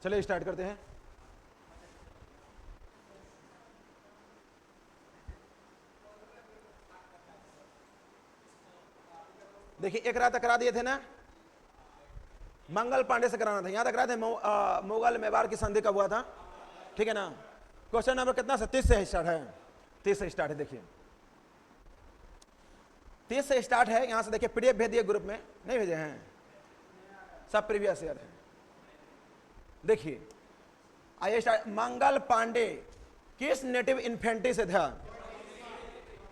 चलिए स्टार्ट करते हैं। देखिए एक रात करा दिए थे ना, मंगल पांडे से कराना था, यहां तक कराए थे। मुगल मेवाड़ की संधि कब हुआ था, ठीक है ना। क्वेश्चन नंबर कितना से 30 से स्टार्ट है, 30 से स्टार्ट है। देखिए 30 से स्टार्ट है। यहां से देखिए पीडीएफ भेज दिए ग्रुप में, नहीं भेजे हैं सब, प्रीवियस ईयर है। देखिए आइए स्टार्ट। मंगल पांडे किस नेटिव इन्फेंट्री से था?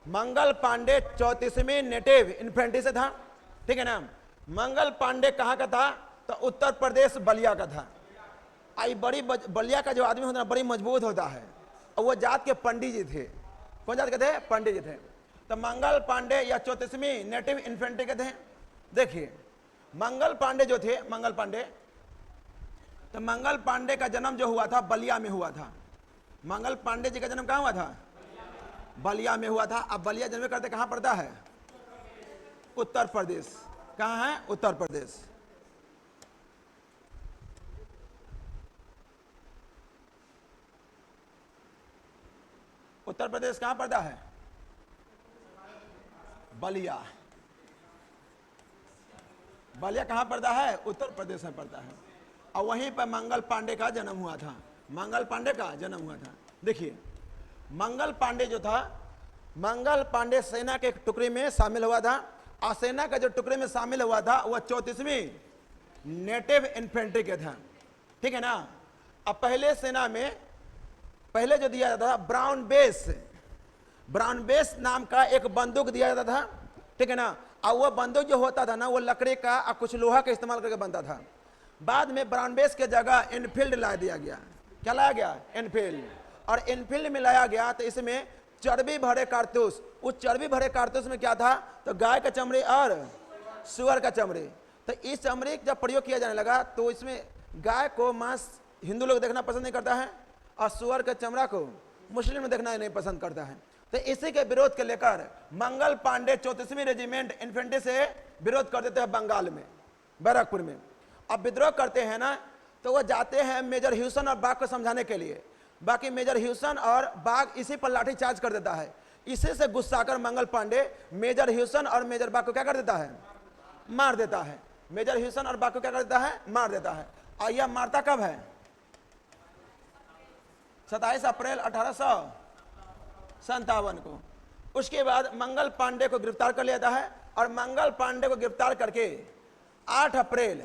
मंगल पांडे 34वीं नेटिव इन्फेंट्री से था, ठीक है ना। मंगल पांडे कहां का था? तो उत्तर प्रदेश बलिया का था। आई बड़ी बलिया का जो आदमी होता है बड़ी मजबूत होता है, और वो जात के पंडित जी थे। कौन जात के थे? पंडित जी थे। तो मंगल पांडे या 34वीं नेटिव इन्फेंट्री के थे। देखिए मंगल पांडे जो थे, मंगल पांडे, तो मंगल पांडे का जन्म जो हुआ था बलिया में हुआ था। मंगल पांडे जी का जन्म कहां हुआ था? बलिया में हुआ था। अब बलिया जन्म करते कहां पड़ता है? उत्तर प्रदेश। कहां है? उत्तर प्रदेश। उत्तर प्रदेश कहां पड़ता है? बलिया। बलिया कहां पड़ता है? उत्तर प्रदेश में पड़ता है। और वहीं पर मंगल पांडे का जन्म हुआ था। मंगल पांडे का जन्म हुआ था। देखिए मंगल पांडे जो था, मंगल पांडे सेना के एक टुकड़े में शामिल हुआ था, और सेना का जो टुकड़े में शामिल हुआ था वह 34वीं नेटिव इन्फेंट्री के था, ठीक है ना। अब पहले सेना में पहले जो दिया जाता था ब्राउन बेस नाम का एक बंदूक दिया जाता था, ठीक है ना। और वह बंदूक जो होता था ना, वो लकड़ी का और कुछ लोहा का इस्तेमाल करके बनता था। बाद में ब्राउन बेस के जगह इनफील्ड ला दिया गया। क्या लाया गया? इनफील्ड। और इनफील्ड में लाया गया तो इसमें चर्बी भरे कारतूस। उस चर्बी भरे कारतूस में क्या था? तो गाय का चमड़ी और सुअर का चमड़ी। तो इस चमड़ी जब प्रयोग किया जाने लगा तो इसमें गाय को मांस हिंदू लोग देखना पसंद नहीं करता है, और सुअर का चमड़ा को मुस्लिम देखना नहीं पसंद करता है। तो इसी के विरोध के लेकर मंगल पांडे 34वीं रेजिमेंट इन्फेंट्री से विरोध कर देते हैं बंगाल में, बैरकपुर में। अब विद्रोह करते हैं ना, तो वो जाते हैं मेजर ह्यूसन और बाग को समझाने के लिए। बाकी मेजर ह्यूसन और बाग इसी पर लाठी चार्ज कर देता है। इसी से गुस्सा कर मंगल पांडे मेजर ह्यूसन और मेजर बाग को क्या कर देता है? मार देता है। मेजर ह्यूसन और बाग को क्या कर देता है? मार देता है। और यह मारता कब है? 27 अप्रैल 1857 को। उसके बाद मंगल पांडे को गिरफ्तार कर लिया जाता है, और मंगल पांडे को गिरफ्तार करके 8 अप्रैल,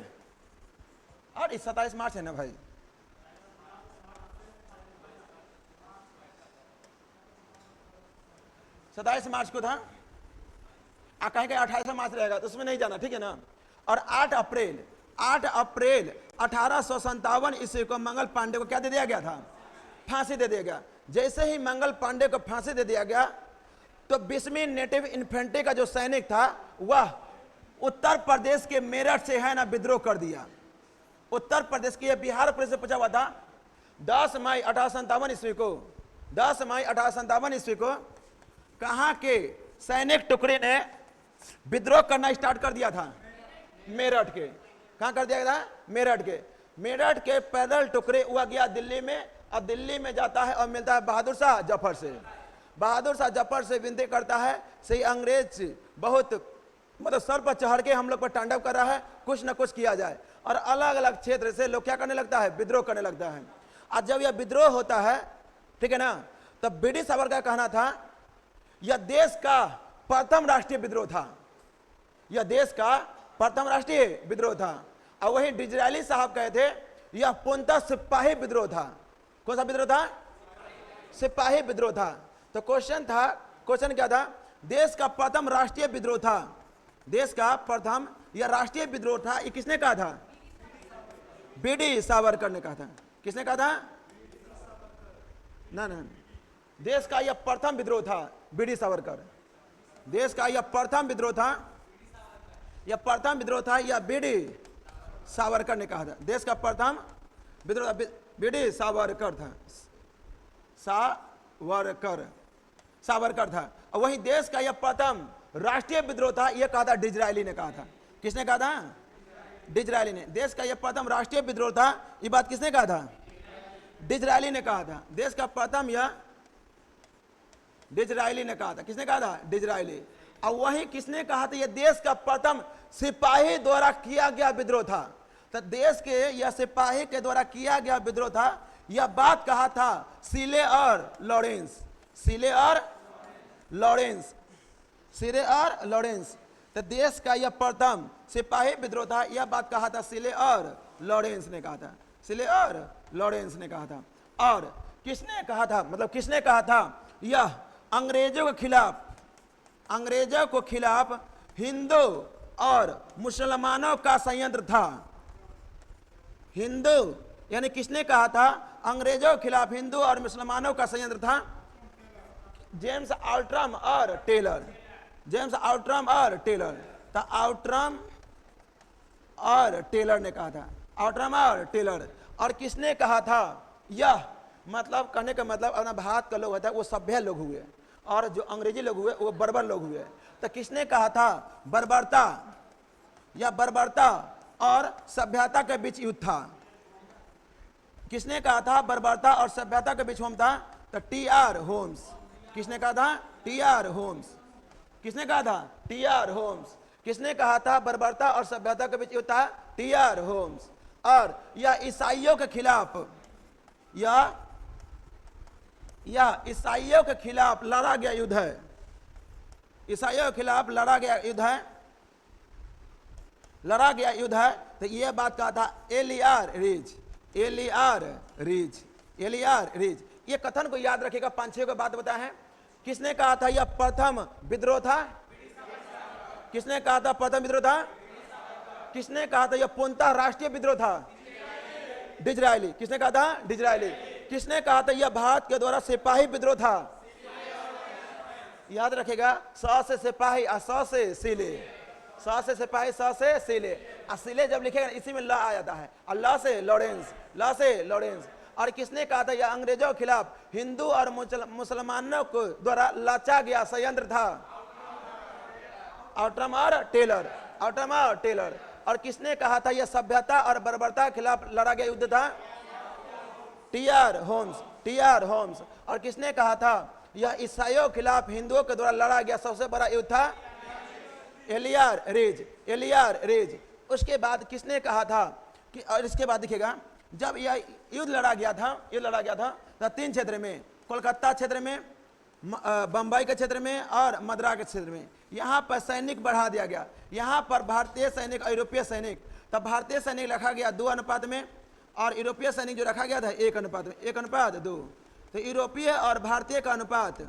और 27 मार्च है ना भाई, 27 मार्च को था। कहेंगे 28 मार्च रहेगा तो उसमें नहीं जाना, ठीक है ना। और 8 अप्रैल 1857 ईस्वी को मंगल पांडे को क्या दे दिया गया था? फांसी दे दिया गया। जैसे ही मंगल पांडे को फांसी दे दिया गया तो 20वीं नेटिव इन्फेंट्री का जो सैनिक था वह उत्तर प्रदेश के मेरठ से है ना विद्रोह कर दिया। उत्तर प्रदेश की, बिहार पुलिस से पूछा हुआ था। 10 मई 1857 ईस्वी को, 10 मई 1857 ईस्वी को कहां के सैनिक टुकड़े ने विद्रोह करना स्टार्ट कर दिया था? मेरठ के। कहां कर दिया था? मेरठ के। मेरठ के पैदल टुकड़े हुआ गया दिल्ली में, और दिल्ली में जाता है और मिलता है बहादुर शाह जफर से। बहादुर शाह जफर से विनती करता है, सही अंग्रेज बहुत मतलब सर पर चढ़ के हम लोग पर तांडव कर रहा है, कुछ ना कुछ किया जाए। और अलग अलग क्षेत्र से लोग क्या करने लगता है? विद्रोह करने लगता है। और जब यह विद्रोह होता है, ठीक है ना, तब बीडी सावरकर का कहना था यह देश का प्रथम राष्ट्रीय विद्रोह था। यह देश का प्रथम राष्ट्रीय विद्रोह था। और वही डिजरायली साहब कहे थे यह पूर्णतः सिपाही विद्रोह था। कौन सा विद्रोह था? सिपाही विद्रोह था। तो क्वेश्चन क्या था? देश का प्रथम राष्ट्रीय विद्रोह था। देश का प्रथम यह राष्ट्रीय विद्रोह था। ये किसने कहा था? बीडी सावरकर ने कहा था। किसने कहा था? ना, देश का यह प्रथम विद्रोह था, बीडी सावरकर। देश का यह प्रथम विद्रोह था, यह प्रथम विद्रोह था, यह बीडी सावरकर ने कहा था। देश का प्रथम विद्रोह बीडी सावरकर था, सावरकर था। और वही देश का यह प्रथम राष्ट्रीय विद्रोह था, यह कहा था डिजरायली ने कहा था। किसने कहा था? डिजरायली ने। देश का यह प्रथम राष्ट्रीय विद्रोह था। ये बात किसने कहा था? डिजरायली ने कहा था। देश का प्रथम यह डिजरायली ने कहा था। किसने कहा था? डिजरायली। और वही किसने कहा था? यह देश का प्रथम सिपाही द्वारा किया गया विद्रोह था। तो देश के यह सिपाही के द्वारा किया गया विद्रोह था। यह बात कहा था सीले और लॉरेंस। सीले और लॉरेंस, सीले और लॉरेंस। तो देश का यह प्रथम सिपाही विद्रोह था। यह बात कहा था सीले और लॉरेंस ने कहा था। सीले और लॉरेंस ने कहा था। और किसने कहा था? मतलब किसने कहा था? यह अंग्रेजों के खिलाफ, अंग्रेजों को खिलाफ हिंदू और मुसलमानों का संयंत्र था। हिंदू यानी किसने कहा था? अंग्रेजों के खिलाफ हिंदू और मुसलमानों का संयंत्र था। जेम्स आउट्रम और टेलर। जेम्स आउट्रम और टेलर। तो आउट्रम और टेलर ने कहा था। आउट्रम और टेलर। और किसने कहा था? यह मतलब कहने का मतलब अपना भारत का लोग होता है वो सभ्य लोग हुए और जो अंग्रेजी लोग हुए वो बर्बर लोग हुए। तो किसने कहा था? बर्बरता या बर्बरता और सभ्यता के बीच युद्ध था। किसने कहा था? बर्बरता और सभ्यता के बीच युद्ध था। तो टी.आर. होम्स। किसने कहा था? टी.आर. होम्स। किसने कहा था? टी.आर. होम्स। किसने कहा था? बर्बरता और सभ्यता के बीच युद्ध था। टी.आर. होम्स। और यह ईसाइयों के खिलाफ, यह ईसाइयों के खिलाफ लड़ा गया युद्ध है। ईसाइयों के खिलाफ लड़ा गया युद्ध है, लड़ा गया युद्ध है। तो यह बात कहा था एलियार रिज। एलियार रिज, एलियार रिज। ये कथन को याद रखिएगा। 5-6 को बात बताए हैं। किसने कहा था? यह प्रथम विद्रोह था। किसने कहा था प्रथम विद्रोह था? किसने कहा था यह पूर्णतः राष्ट्रीय विद्रोह था? डिजरायली। किसने कहा था? डिजरायली। किसने कहा था यह भारत के द्वारा सिपाही विद्रोह था? याद रखेगा, 100 से सिपाही और 100 से सीले। 100 से सिपाही, 100 से सीले। और सीले जब लिखेगा इसी में ला आ जाता है। और ला से लॉरेंस, ला से लॉरेंस। और किसने कहा था यह अंग्रेजों के खिलाफ हिंदू और मुसलमानों को द्वारा लाचा गया संयंत्र था? आउट्रम और टेलर। आउट्रम और टेलर। और किसने कहा था यह सभ्यता और बर्बरता के खिलाफ लड़ा गया युद्ध था? टी.आर. होम्स। टी.आर. होम्स। और किसने कहा था यह ईसाइयों के खिलाफ हिंदुओं के द्वारा लड़ा गया सबसे बड़ा युद्ध था? एलियार रिज। एलियार रिज। उसके बाद किसने कहा था कि, और इसके बाद देखिएगा, जब यह युद्ध लड़ा गया था, युद्ध लड़ा गया था तो 3 क्षेत्र में, कोलकाता क्षेत्र में, बंबई के क्षेत्र में और मद्रास के क्षेत्र में, यहाँ पर सैनिक बढ़ा दिया गया। यहाँ पर भारतीय सैनिक और यूरोपीय सैनिक, तब भारतीय सैनिक रखा गया 2 अनुपात में और यूरोपीय सैनिक जो रखा गया था 1 अनुपात में, 1:2। तो यूरोपीय और भारतीय का अनुपात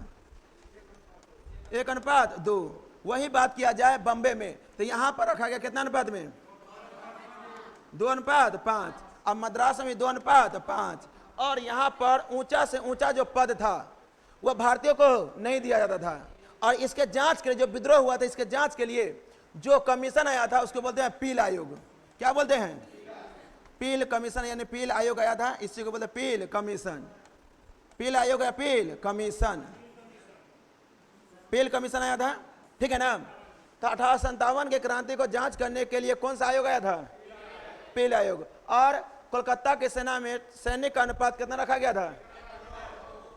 1:2। वही बात किया जाए बम्बे में तो यहाँ पर रखा गया कितना अनुपात में? 2:5। अब मद्रास में 2:5। और यहाँ पर ऊंचा से ऊंचा जो पद था वह भारतीयों को नहीं दिया जाता था। और इसके जांच के लिए जो विद्रोह हुआ था, इसके जांच के लिए जो कमीशन आया था उसको बोलते हैं पील आयोग। क्या बोलते हैं? पील कमीशन, यानी पील आयोग आया था, इसी को बोलते हैं पील कमीशन। पील आयोग या पील कमीशन, पील कमीशन आया था, ठीक है ना। तो 1857 के क्रांति को जांच करने के लिए कौन सा आयोग आया था? पील आयोग। और कोलकाता की सेना में सैनिक का अनुपात कितना रखा गया था?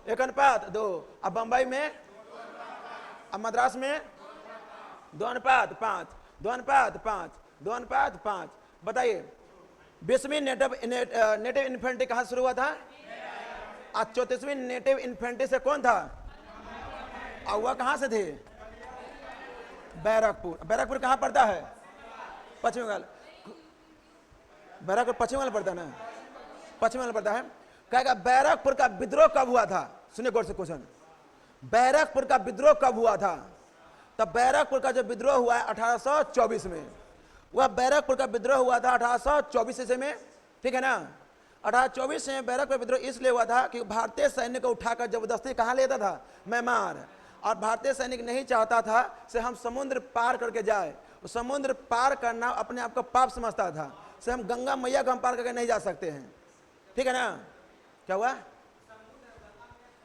1:2। अब बंबई में, अब मद्रास में 2:5। 2:5। 2:5। बताइए 20वीं नेटिव इन्फेंट्री कहाँ शुरू हुआ था? आज 34वीं नेटिव इन्फेंट्री से कौन था? और वह कहाँ से थे? बैरकपुर। बैरकपुर कहाँ पड़ता है? पश्चिम बंगाल। बैरकपुर पश्चिम बंगाल पड़ता है ना? पश्चिम बंगाल पड़ता है। कहेगा बैरकपुर का विद्रोह कब हुआ था? सुनिए गौर से क्वेश्चन। बैरकपुर का विद्रोह कब हुआ था? तब बैरकपुर का जो विद्रोह हुआ है 1824 में। वह बैरकपुर का विद्रोह हुआ था 1824 ईस्वी में, ठीक है ना। 1824 में बैरकपुर विद्रोह इसलिए हुआ था कि भारतीय सैनिक को उठाकर जबरदस्ती कहाँ लेता था? म्यांमार। और भारतीय सैनिक नहीं चाहता था से हम समुद्र पार करके जाए। समुद्र पार करना अपने आप को पाप समझता था, से हम गंगा मैया को हम पार करके नहीं जा सकते हैं, ठीक है ना। क्या हुआ?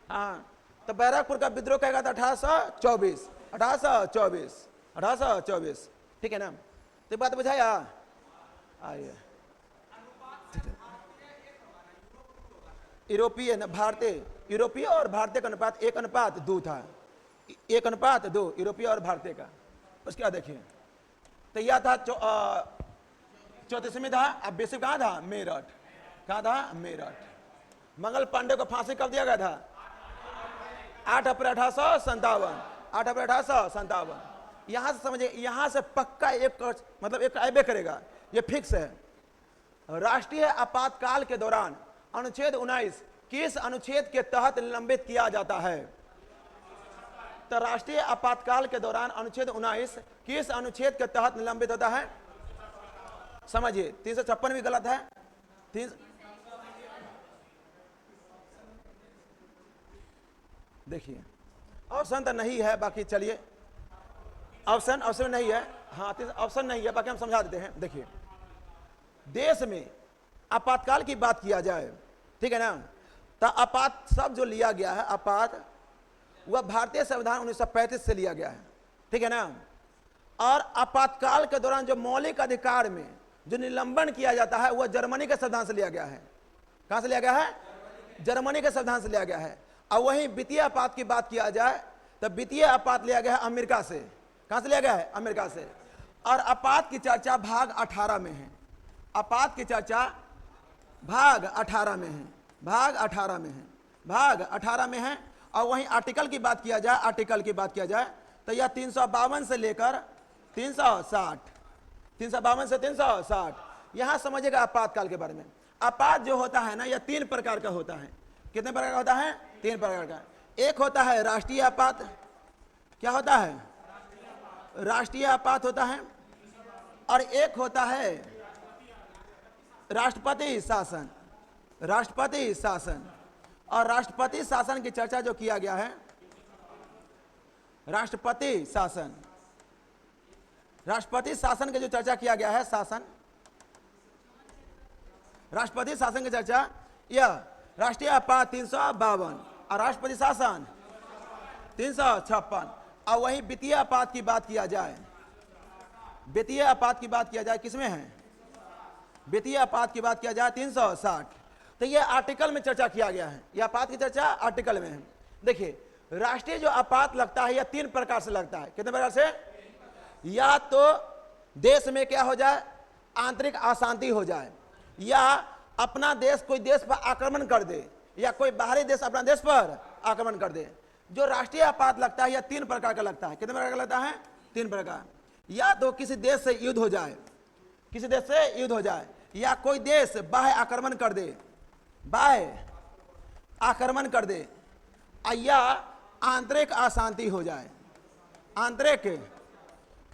हाँ, तो बैरकपुर का विद्रोह कहेगा था 1824। 1824, ठीक है ना। तो बात बुझाया? आइए, यूरोपीय न भारतीय, यूरोपीय और भारतीय का अनुपात 1:2 था, 1:2 यूरोपीय और भारतीय का। उसके बाद देखिए, तो यह था 34वीं था। अब 20वीं कहाँ था? मेरठ। कहाँ था? मेरठ। मंगल पांडे को फांसी कब दिया गया था? 8 अप्रैल 1857, 8 अप्रैल 1857। यहां से समझिए, यहां से पक्का एक मतलब एक आइबे करेगा, ये फिक्स है। राष्ट्रीय आपातकाल के दौरान अनुच्छेद 19 किस अनुच्छेद के तहत निलंबित किया जाता है? तो राष्ट्रीय आपातकाल के दौरान अनुच्छेद 19 किस अनुच्छेद के तहत निलंबित होता है? समझिए, 356 भी गलत है। देखिए, ऑप्शन तो नहीं है, बाकी चलिए, ऑप्शन नहीं है। हाँ, ऑप्शन नहीं है, बाकी हम समझा देते हैं। देखिए, देश में आपातकाल की बात किया जाए, ठीक है ना, तो आपात शब्द जो लिया गया है, आपात, वह भारतीय संविधान 1935 से लिया गया है, ठीक है ना। और आपातकाल के दौरान जो मौलिक अधिकार में जो निलंबन किया जाता है, वह जर्मनी के संविधान से लिया गया है। कहां से लिया गया है? जर्मनी के संविधान से लिया गया है। और वहीं वित्तीय आपात की बात किया जाए तो वित्तीय आपात लिया गया है अमेरिका से। कहां से लिया गया है? अमेरिका से। और आपात की चर्चा भाग 18 में है। आपात की चर्चा भाग 18 में है, भाग 18 में है, भाग 18 में है। और वहीं आर्टिकल की बात किया जाए, आर्टिकल की बात किया जाए तो यह 352 से लेकर 360, 352 से 360। यहां समझिएगा आपातकाल के बारे में। आपात जो होता है ना, यह 3 प्रकार का होता है। कितने प्रकार का होता है? 3 प्रकार का। एक होता है राष्ट्रीय आपात। क्या होता है? राष्ट्रीय आपात होता है। और एक होता है राष्ट्रपति शासन, राष्ट्रपति शासन। और राष्ट्रपति शासन की चर्चा जो किया गया है, राष्ट्रपति शासन, राष्ट्रपति शासन की जो चर्चा किया गया है, शासन, राष्ट्रपति शासन की चर्चा, यह राष्ट्रीय आपात 352 और राष्ट्रपति शासन 356। और वही वित्तीय आपात की बात किया जाए, वित्तीय आपात की बात किया जाए, किसमें है? वित्तीय आपात की बात किया जाए 360। तो ये आर्टिकल में चर्चा किया गया है, यह आपात की चर्चा आर्टिकल में है। देखिए, राष्ट्रीय जो आपात लगता है, यह 3 प्रकार से लगता है। कितने प्रकार से? या तो देश में क्या हो जाए? आंतरिक अशांति हो जाए, या अपना देश कोई देश पर आक्रमण कर दे, या कोई बाहरी देश अपना देश पर आक्रमण कर दे। जो राष्ट्रीय आपात लगता है, यह 3 प्रकार का लगता है। कितने प्रकार का लगता है? 3 प्रकार। या तो किसी देश से युद्ध हो जाए, किसी देश से युद्ध हो जाए, या कोई देश बाह्य आक्रमण कर दे, बाह्य आक्रमण कर दे, या आंतरिक अशांति हो जाए, आंतरिक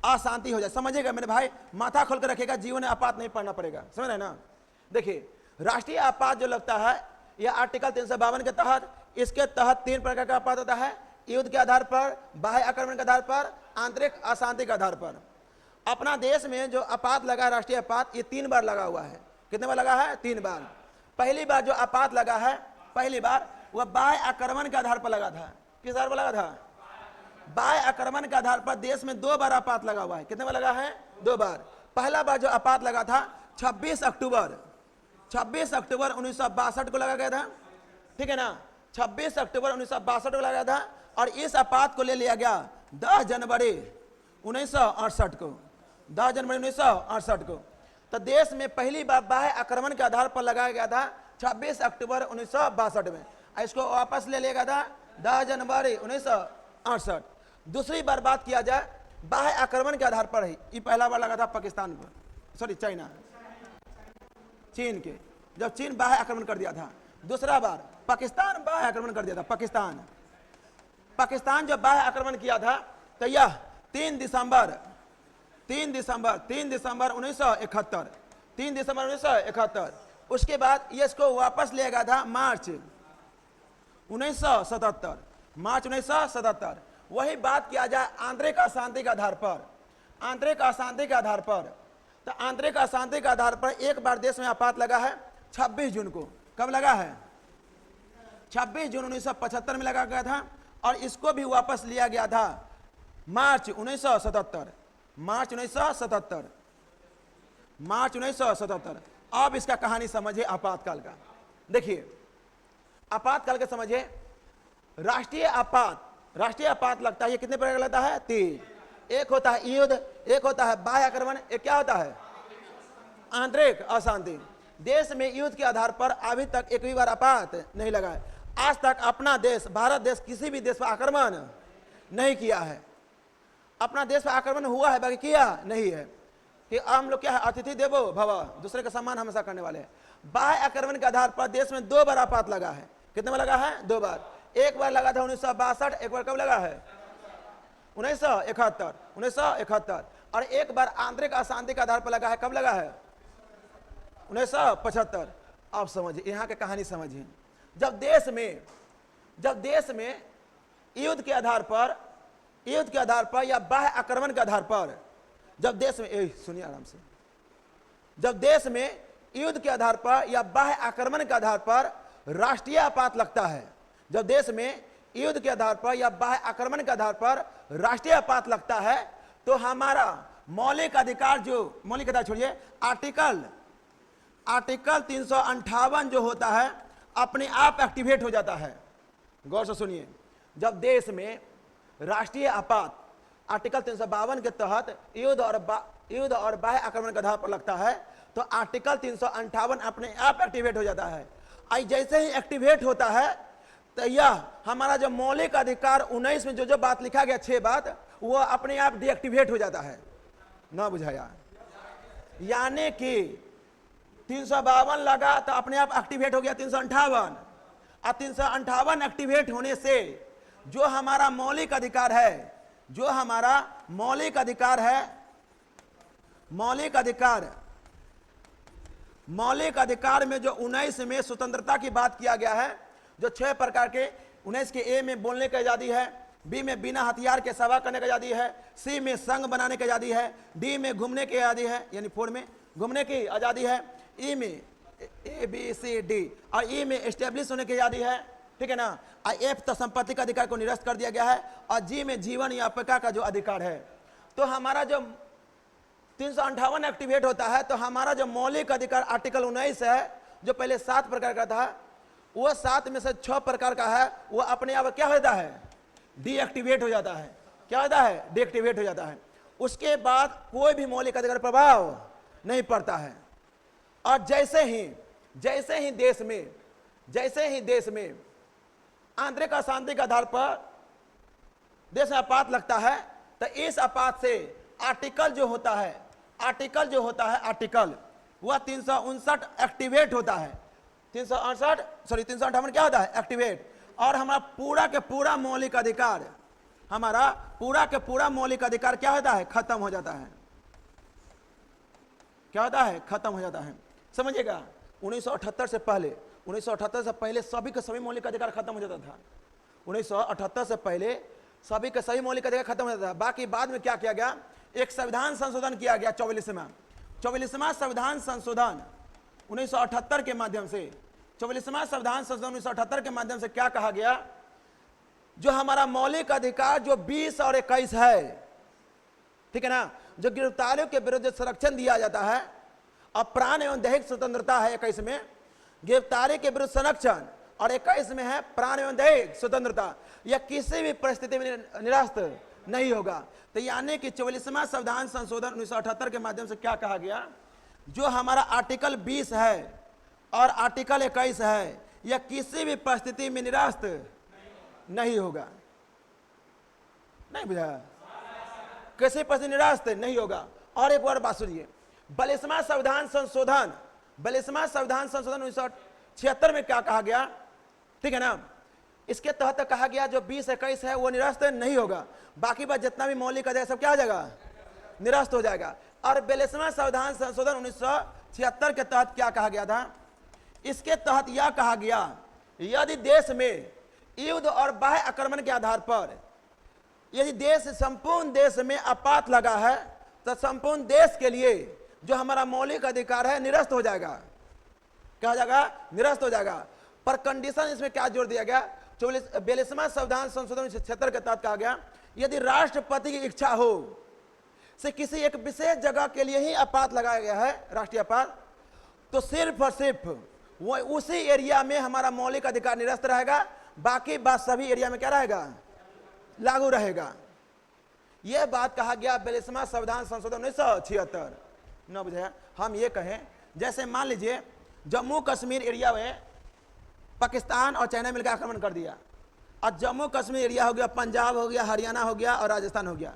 अशांति हो जाए। समझिएगा मेरे भाई, माथा खोल कर रखेगा, जीवन में आपात नहीं पढ़ना पड़ेगा, समझ रहे ना। देखिए, राष्ट्रीय आपात जो लगता है, यह आर्टिकल 352 के तहत, इसके तहत 3 प्रकार का आपात होता है। युद्ध के आधार पर, बाह्य आक्रमण के आधार पर, आंतरिक अशांति के आधार पर। अपना देश में जो आपात लगा है, राष्ट्रीय आपात, ये 3 बार लगा हुआ है। कितने बार लगा है? 3 बार। पहली बार जो आपात लगा है, पहली बार वह बाह्य आक्रमण के आधार पर लगा था। किस आधार पर लगा था? बाह्य आक्रमण के आधार पर देश में 2 बार आपात लगा हुआ है। कितने बार लगा है? 2 बार। पहला बार जो आपात लगा था 26 अक्टूबर 1962 को लगा गया था, ठीक है ना। 26 अक्टूबर 1962 को लगा था। और इस आपात को ले लिया गया 10 जनवरी 1968 को, 10 जनवरी 1968 को। तो देश में पहली बार बाह्य आक्रमण के आधार पर लगाया गया था 26 अक्टूबर 1962 में। इसको वापस ले लिया गया था 10 जनवरी 1968। दूसरी बार बात किया जाए बाह्य आक्रमण के आधार पर ही, ये पहला बार लगा था पाकिस्तान पर, सॉरी चाइना, चीन के, जब चीन बाह्य आक्रमण कर दिया था। दूसरा बार पाकिस्तान बाह्य आक्रमण कर दिया था। पाकिस्तान जब बाह्य आक्रमण किया था तो यह 3 दिसंबर 1971, 3 दिसंबर 1971। उसके बाद ये इसको वापस लिया गया था मार्च 1977। वही बात किया जाए आंतरिक अशांति के आधार पर, आंतरिक अशांति के आधार पर, तो आंतरिक अशांति के आधार पर एक बार देश में आपात लगा है 26 जून को। कब लगा है? 26 जून 1975 में लगा गया था। और इसको भी वापस लिया गया था मार्च 1977, मार्च 1977, मार्च 1977। अब इसका कहानी समझिए आपातकाल का। देखिए आपातकाल का समझिए। राष्ट्रीय आपात लगता है, ये कितने प्रकार का लगता है? 3। एक होता है युद्ध, एक होता है बाह्य आक्रमण, एक क्या होता है? आंतरिक अशांति। देश में युद्ध के आधार पर अभी तक एक भी बार आपात नहीं लगा है। आज तक अपना देश, भारत देश, किसी भी देश पर आक्रमण नहीं किया है। अपना देश पर आक्रमण हुआ है, बाकी किया नहीं है। कि हम लोग क्या है? अतिथि देवो भव, दूसरे का सम्मान हमेशा करने वाले हैं। बाह्य आक्रमण के आधार पर देश में 2 बार आपात लगा है। कितने बार लगा है? 2 बार। एक बार लगा था 1962, एक बार कब लगा है? 1971। और एक बार आंतरिक अशांति के आधार पर लगा है। कब लगा है? 1975। अब समझिए यहाँ की कहानी समझिए। जब देश में युद्ध के आधार पर या बाह्य आक्रमण के आधार पर, जब देश में, सुनिए आराम से, जब देश में युद्ध के आधार पर या बाह्य आक्रमण के आधार पर राष्ट्रीय आपात लगता है, जब देश में युद्ध के आधार पर या बाह्य आक्रमण के आधार पर राष्ट्रीय आपात लगता है, तो हमारा मौलिक अधिकार छोड़िए, आर्टिकल 358 जो होता है अपने आप एक्टिवेट हो जाता है। गौर से सुनिए। जब देश में राष्ट्रीय आपात आर्टिकल 352 के तहत युद्ध और बाह्य आक्रमण के आधार पर लगता है, तो आर्टिकल 358 अपने आप एक्टिवेट हो जाता है। जैसे ही एक्टिवेट होता है तो यह हमारा जो मौलिक अधिकार 19 में जो बात लिखा गया, 6 बात, वो अपने आप डीएक्टिवेट हो जाता है। ना बुझाया? यानी कि 352 लगा तो अपने आप एक्टिवेट हो गया 358। और 358 एक्टिवेट होने से जो हमारा मौलिक अधिकार में जो 19 में स्वतंत्रता की बात किया गया है, जो 6 प्रकार के 19 के ए में बोलने की आजादी है, बी में बिना हथियार के सभा करने की आजादी है, सी में संघ बनाने की आजादी है, डी में घूमने की आजादी है, यानी 4 में घूमने की आजादी है, ई में ABCD और ई में एस्टेब्लिश होने की आजादी है, ठीक है ना। और एफ तो संपत्ति का अधिकार को निरस्त कर दिया गया है, और जी में जीवन या अपका का जो अधिकार है। तो हमारा जो 358 एक्टिवेट होता है, तो हमारा जो मौलिक अधिकार आर्टिकल 19 है, जो पहले 7 प्रकार का था, वो 7 में से 6 प्रकार का है, वो अपने आप क्या होता है? डीएक्टिवेट हो जाता है। क्या होता है? डीएक्टिवेट हो जाता है। उसके बाद कोई भी मौलिक अधिकार प्रभाव नहीं पड़ता है। और जैसे ही देश में आंतरिक अशांति के आधार पर देश में आपात लगता है, तो इस आपात से आर्टिकल वह 359 एक्टिवेट होता है। 358 क्या होता है? एक्टिवेट। और हमारा पूरा के पूरा मौलिक अधिकार क्या होता है? खत्म हो जाता है। क्या होता है? खत्म हो जाता है। समझिएगा। 1978 से पहले सभी के सभी मौलिक अधिकार खत्म हो जाता था। 1978 से पहले सभी के सभी मौलिक अधिकार खत्म हो जाता था। बाकी बाद में क्या किया गया? एक संविधान संशोधन किया गया, 44वां संविधान संशोधन 1978 के माध्यम से। 44वां संविधान संशोधन 1978 के माध्यम से क्या कहा गया? जो हमारा मौलिक अधिकार जो 20 और 21 है, ठीक है ना, जो गिरफ्तारियों के विरुद्ध संरक्षण दिया जाता है, और प्राण एवं दैहिक स्वतंत्रता है 21 में, गिरफ्तारी के विरुद्ध संरक्षण, और 21 में है प्राण एवं दैहिक स्वतंत्रता। यह किसी भी परिस्थिति में निरस्त नहीं होगा। तो यानी कि 44वां संविधान संशोधन 1978 के माध्यम से क्या कहा गया? जो हमारा आर्टिकल 20 है और आर्टिकल 21 है, यह किसी भी परिस्थिति में निरस्त नहीं होगा। नहीं बुझा? किसी परिस्थिति निरस्त नहीं होगा। और एक और बात सुनिए, 42वां संविधान संशोधन 1976 में क्या कहा गया? ठीक है ना। इसके तहत कहा गया जो 20-21 है वो निरस्त नहीं होगा, बाकी बात जितना भी मौलिक अधिकार सब क्या हो जाएगा? निरस्त हो जाएगा। और 42वां संविधान संशोधन 1976 के तहत क्या कहा गया था? इसके तहत यह कहा गया, यदि देश में युद्ध और बाह्य आक्रमण के आधार पर यदि संपूर्ण देश में आपात लगा है, तो संपूर्ण देश के लिए जो हमारा मौलिक अधिकार है निरस्त हो जाएगा। क्या हो जाएगा? निरस्त हो जाएगा। पर कंडीशन इसमें क्या जोड़ दिया गया? 42वां संविधान संशोधन 1976 के तहत कहा गया, यदि राष्ट्रपति की इच्छा हो, से किसी एक विशेष जगह के लिए ही आपात लगाया गया है, राष्ट्रीय आपात, तो सिर्फ और सिर्फ वो उसी एरिया में हमारा मौलिक अधिकार निरस्त रहेगा, बाकी बात सभी एरिया में क्या रहेगा, लागू रहेगा। यह बात कहा गया 42वां संविधान संशोधन 1976। न बुझे हम ये कहें, जैसे मान लीजिए जम्मू कश्मीर एरिया में पाकिस्तान और चाइना मिलकर आक्रमण कर दिया, और जम्मू कश्मीर एरिया हो गया, पंजाब हो गया, हरियाणा हो गया और राजस्थान हो गया,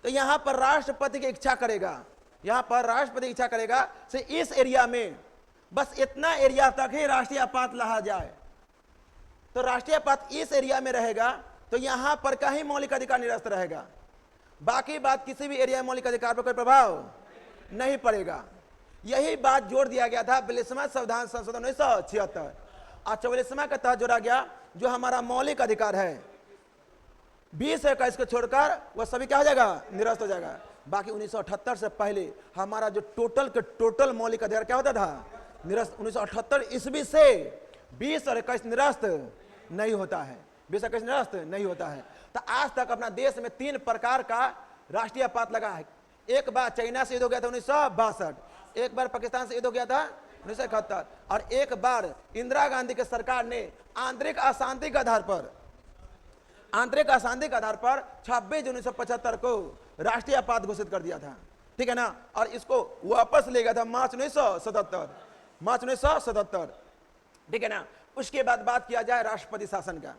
तो यहां पर राष्ट्रपति की इच्छा करेगा, यहां पर राष्ट्रपति इच्छा करेगा से इस एरिया में बस इतना एरिया तक ही राष्ट्रीय आपात लाया जाए, तो राष्ट्रीय आपात इस एरिया में रहेगा, तो यहां पर कहीं मौलिक अधिकार निरस्त रहेगा, बाकी बात किसी भी एरिया में मौलिक अधिकार पर कोई प्रभाव नहीं पड़ेगा। यही बात जोड़ दिया गया था 42वां संविधान संशोधन 1976 और 44वां के तहत जोड़ा गया, जो हमारा मौलिक अधिकार है 20 से 21 को छोड़कर वह सभी क्या हो जाएगा, निरस्त हो जाएगा। बाकी 1978 से पहले हमारा जो टोटल के टोटल मौलिक अधिकार क्या होता था, निरस्त। 1978 ईस्वी से 20 और 21 निरस्त नहीं होता है, 20 और 21 निरस्त नहीं होता है। तो आज तक अपना देश में 3 प्रकार का राष्ट्रीय आपात लगा है। एक बार चाइना से युद्ध हो गया था 1962, एक बार पाकिस्तान से युद्ध हो गया था 1971, और एक बार इंदिरा गांधी की सरकार ने आंतरिक अशांति के आधार पर 26 जून 1975 को राष्ट्रीय आपात घोषित कर दिया था, ठीक है ना, और इसको वापस ले गया था मार्च 1977, ठीक है ना। उसके बाद बात किया जाए राष्ट्रपति शासन का,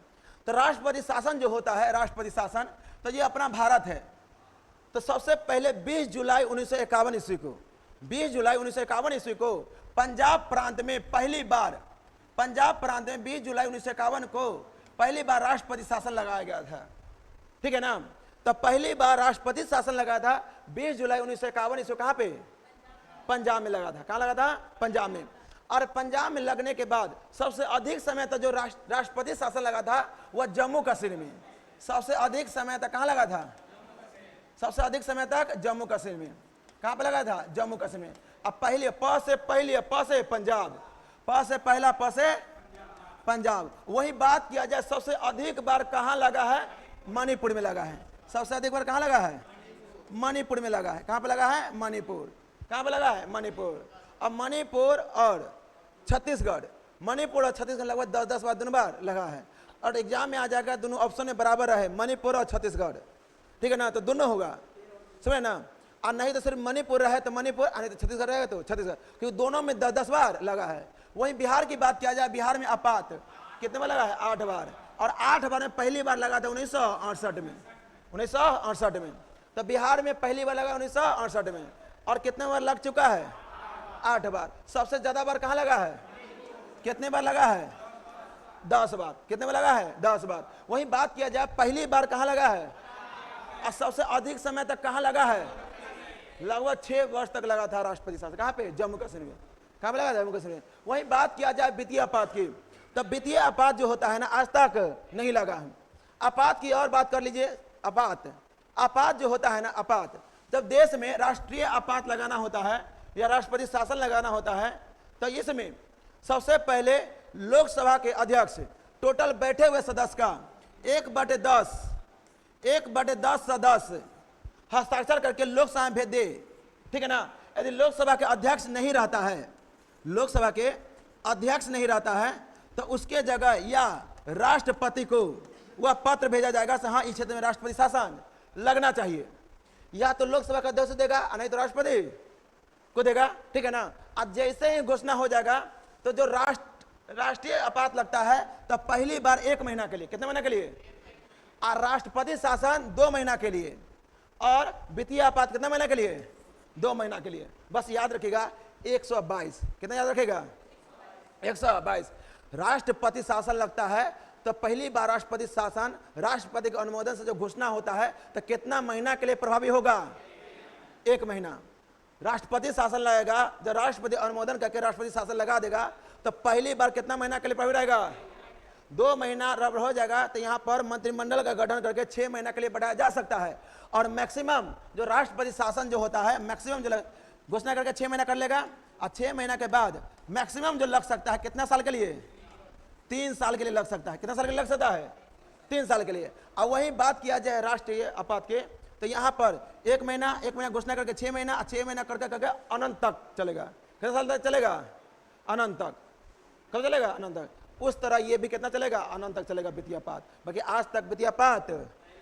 तो राष्ट्रपति शासन जो होता है, राष्ट्रपति शासन, तो ये अपना भारत है। तो सबसे पहले 20 जुलाई 1951 ईस्वी को, 20 जुलाई 1951 ईस्वी को पंजाब प्रांत में पहली बार, 20 जुलाई 1951 को पहली बार राष्ट्रपति शासन लगाया गया था, ठीक है ना। तो पहली बार राष्ट्रपति शासन लगा था 20 जुलाई 1951 ईस्वी, कहां पे, पंजाब में लगा था। कहां लगा था, पंजाब में। और पंजाब में लगने के बाद सबसे अधिक समय तक जो राष्ट्रपति शासन लगा था वह जम्मू कश्मीर में, सबसे अधिक समय तक कहां लगा था, सबसे अधिक समय तक जम्मू कश्मीर में। कहां पे लगा था, जम्मू कश्मीर में। अब पहले प से पंजाब, प से पहला, प से पंजाब। वही बात किया जाए सबसे अधिक बार कहां लगा है, मणिपुर में लगा है। सबसे अधिक बार कहां लगा है, मणिपुर में लगा है। कहां पे लगा है, मणिपुर। कहां पे लगा है, मणिपुर। अब मणिपुर और छत्तीसगढ़, मणिपुर और छत्तीसगढ़ लगभग 10-10 बार, दोनों बार लगा है। और एग्जाम में आ जाएगा दोनों ऑप्शन में बराबर है, मणिपुर और छत्तीसगढ़, ठीक है ना, तो दोनों होगा, समझे ना। और नहीं तो सिर्फ मणिपुर रहे तो मणिपुर, नहीं तो छत्तीसगढ़ रहेगा तो छत्तीसगढ़, क्योंकि दोनों में 10-10 बार लगा है। वहीं बिहार की बात किया जाए, बिहार में आपात कितने बार लगा है, 8 बार। और 8 बार में पहली बार लगा था 1968 में, 1968 में। तो बिहार में पहली बार लगा 1968 में, और कितने बार लग चुका है, 8 बार। सबसे ज्यादा बार कहां लगा है, कितने बार लगा है, 10 बार। कितने बार लगा है, 10 बार। वहीं बात किया जाए पहली बार कहां लगा है, और सबसे अधिक समय तक कहां लगा है, लगभग 6 वर्ष तक लगा था राष्ट्रपति शासन। कहां पे, जम्मू कश्मीर में। कहां पे लगा था, जम्मू कश्मीर में। वहीं बात किया जाए वित्तीय आपात की, तब वित्तीय आपात जो होता है ना, आज तक नहीं लगा है। आपात की और बात कर लीजिए। आपात जो होता है ना, आपात, जब देश में राष्ट्रीय आपात लगाना होता है या राष्ट्रपति शासन लगाना होता है, तो इसमें सबसे पहले लोकसभा के अध्यक्ष टोटल बैठे हुए सदस्य का 1/10 सदस्य हस्ताक्षर करके लोकसभा में भेज दे, ठीक है ना। यदि लोकसभा के अध्यक्ष नहीं रहता है, लोकसभा के अध्यक्ष नहीं रहता है, तो उसके जगह या राष्ट्रपति को वह पत्र भेजा जाएगा कि हाँ, इस क्षेत्र में राष्ट्रपति शासन लगना चाहिए। या तो लोकसभा का अध्यक्ष देगा, नहीं तो राष्ट्रपति को देगा, ठीक है ना। अब जैसे ही घोषणा हो जाएगा, तो जो राष्ट्रीय आपात लगता है, तो पहली बार 1 महीना के लिए, कितने महीने के लिए, और राष्ट्रपति शासन 2 महीना के लिए, और वित्तीय आपात कितने महीने के लिए, 2 महीना के लिए। बस याद रखिएगा 122, कितना याद रखेगा, 122 राष्ट्रपति शासन लगता है। तो पहली बार राष्ट्रपति शासन, राष्ट्रपति के अनुमोदन से जो घोषणा होता है, तो कितना महीना के लिए प्रभावी होगा, 1 महीना। राष्ट्रपति शासन लगेगा, जब राष्ट्रपति अनुमोदन करके राष्ट्रपति शासन लगा देगा, तो पहली बार कितना महीना के लिए प्रभावी रहेगा, 2 महीना रबर हो जाएगा। तो यहाँ पर मंत्रिमंडल का गठन करके 6 महीना के लिए बढ़ाया जा सकता है। और मैक्सिमम जो राष्ट्रपति शासन जो होता है, मैक्सिमम जो घोषणा करके 6 महीना कर लेगा, और 6 महीना के बाद मैक्सिमम जो लग सकता है कितना साल के लिए, 3 साल के लिए लग सकता है। कितना साल के लिए लग सकता है, 3 साल के लिए। अब वही बात किया जाए राष्ट्रीय आपात के, तो यहाँ पर 1 महीना घोषणा करके 6 महीना, 6 महीना करके करके अनंत तक चलेगा। कितने साल तक चलेगा? अनंत तक। कब चलेगा? अनंत तक। उस तरह ये भी कितना चलेगा? अनंत तक चलेगा वित्तीय आपात। बाकी आज तक वित्तीय आपात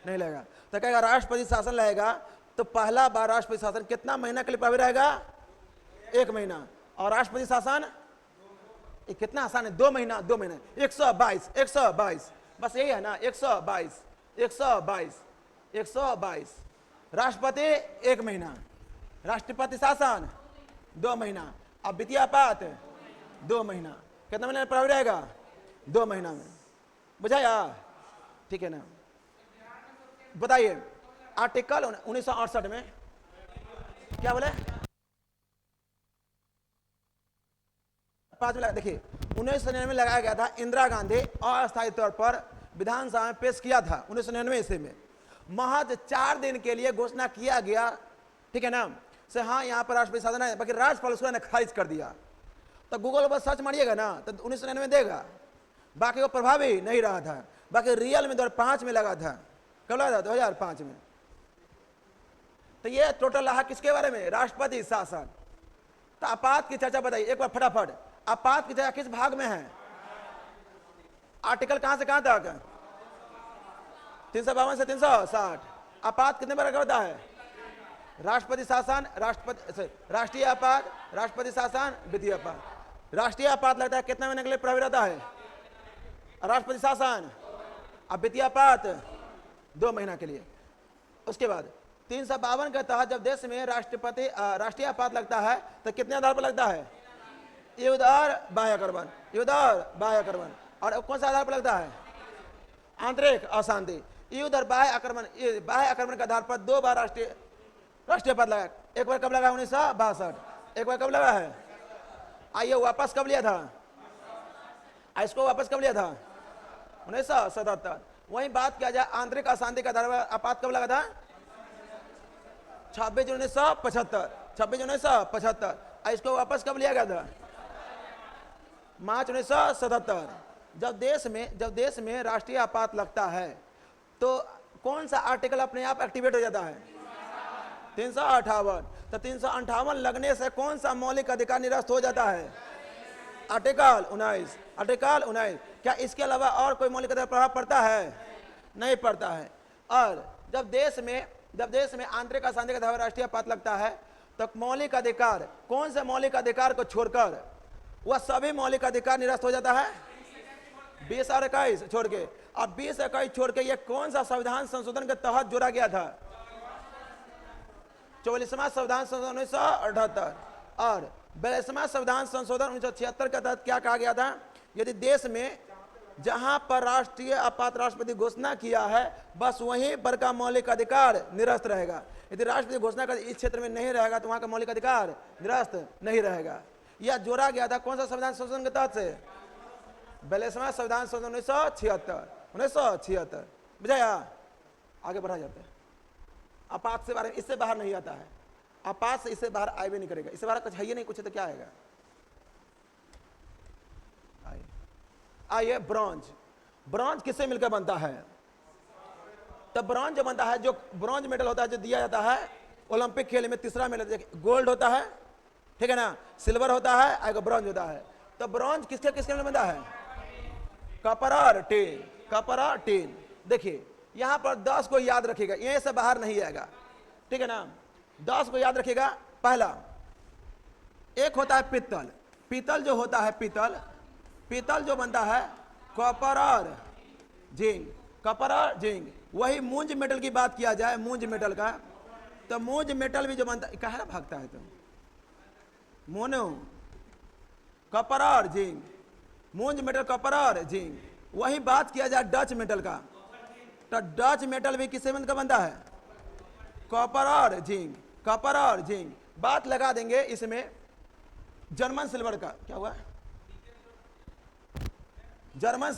नहीं लगेगा। तो कहेगा राष्ट्रपति शासन लगेगा, तो पहला बार राष्ट्रपति शासन कितना महीना के लिए प्रभावी रहेगा? 1 महीना। और राष्ट्रपति शासन ये कितना आसान है, 2 महीना 2 महीना 122 बस यही है ना, 122 राष्ट्रपति 1 महीना, राष्ट्रपति शासन 2 महीना, अब वित्तीय आपात 2 महीना। कितना महीना प्रभावी रहेगा? 2 महीना में। बुझाया? ठीक है ना? बताइए आर्टिकल 1968 में क्या बोले? 5 में देखिए 1999 में लगाया गया था। इंदिरा गांधी अस्थायी तौर पर विधानसभा में पेश किया था 1999 ईस्वी में। महज 4 दिन के लिए घोषणा किया गया, ठीक है ना, से हाँ यहाँ पर राष्ट्रपति शासन है, बाकी राज्यपाल उसको ने खारिज कर दिया। तो गूगल पर सर्च मारिएगा ना तो 1999 देगा, बाकी वो प्रभावी नहीं रहा था। बाकी रियल में 2005 में लगा था। कब लगा था? 2005 में। तो ये टोटल रहा किसके बारे में? राष्ट्रपति शासन। तो आपात की चर्चा बताइए एक बार फटाफट। आपात की चर्चा किस भाग में है? आर्टिकल कहां से कहां तक? 352 से 360। आपात कितने बार होता है? राष्ट्रपति शासन, राष्ट्रीय आपात, राष्ट्रपति शासन, वित्तीय आपात। राष्ट्रीय आपात लगता है कितने महीने के लिए प्रभावी रहता है? राष्ट्रपति शासन। अब वित्तीय आपात 2 महीना के लिए। उसके बाद 352 के तहत जब देश में राष्ट्रीय आपात लगता है तो कितने आधार पर लगता है? युद्ध और बाह्य आक्रमण। और कौन सा आधार पर लगता है? आंतरिक अशांति। युद्ध और बाह्य आक्रमण के आधार पर 2 बार राष्ट्रीय आपात लगा। एक बार कब लगा? 1962। एक बार कब लगा है? आइए वापस कब लिया था? इसको वापस कब लिया था? 1977। वही बात किया जाए आंतरिक अशांति का आधार पर आपात कब लगा था? 26 जून 1975। इसको वापस कब लिया गया था? मार्च 1977। जब देश में राष्ट्रीय आपात लगता है तो कौन सा आर्टिकल अपने आप एक्टिवेट हो जाता है? 358। तो 358 लगने से कौन सा मौलिक अधिकार निरस्त हो जाता है? आर्टिकल 19। क्या इसके अलावा और कोई मौलिक अधिकार प्रभाव पड़ता है? नहीं पड़ता है। और जब देश में आंतरिक अशांति का आधार राष्ट्रीय आपात लगता है तो मौलिक अधिकार, कौन से मौलिक अधिकार को छोड़कर वह सभी मौलिक अधिकार निरस्त हो जाता है? 20 और 21 छोड़ के। अब 20 और 21 छोड़ के ये कौन सा संविधान संशोधन के तहत जोड़ा गया था? 44वां संविधान संशोधन 1978 और 42वां संविधान संशोधन 1976 के तहत क्या कहा गया था? यदि देश में जहां पर राष्ट्रीय आपात राष्ट्रपति घोषणा किया है बस वहीं पर का मौलिक अधिकार निरस्त रहेगा। यदि राष्ट्रपति घोषणा का इस क्षेत्र में नहीं रहेगा तो वहां का मौलिक अधिकार निरस्त नहीं रहेगा। यह जोड़ा गया था कौन सा संविधान संशोधन के तहत से? 42वां संविधान संशोधन 1976। बुझाया? आगे बढ़ा जाता है। आपात से बारे में इससे बाहर नहीं आता है। आपात से इससे बाहर आए भी नहीं करेगा। इससे बाहर कुछ है ही नहीं, कुछ तो क्या आएगा? आइए ब्रॉन्ज किससे मिलकर बनता है? तो ब्रॉन्ज जो बनता है, जो ब्रॉन्ज मेडल होता है जो दिया जाता है ओलंपिक खेल में, तीसरा मेडल गोल्ड होता है, ठीक है ना, सिल्वर होता है, आगे ब्रॉन्ज होता है। तो ब्रॉन्ज किसके में बनता है? कॉपर और टिन। देखिए यहां पर 10 को याद रखिएगा, यहीं से बाहर नहीं आएगा, ठीक है ना। 10 को याद रखिएगा। पहला एक होता है पीतल जो होता है पीतल जो बनता है कॉपर और जिंक। वही मूंज मेटल की बात किया जाए, मूंज मेटल का, तो मूंज मेटल भी जो बनता है, कहाँ भागता है तुम? मोनो कॉपर और जिंक, मूंज मेटल कॉपर और जिंक। वही बात किया जाए डच मेटल का, तो डच मेटल भी किससे का बनता है? कॉपर और जिंक। बात लगा देंगे इसमें जर्मन सिल्वर का। क्या हुआ? जर्मन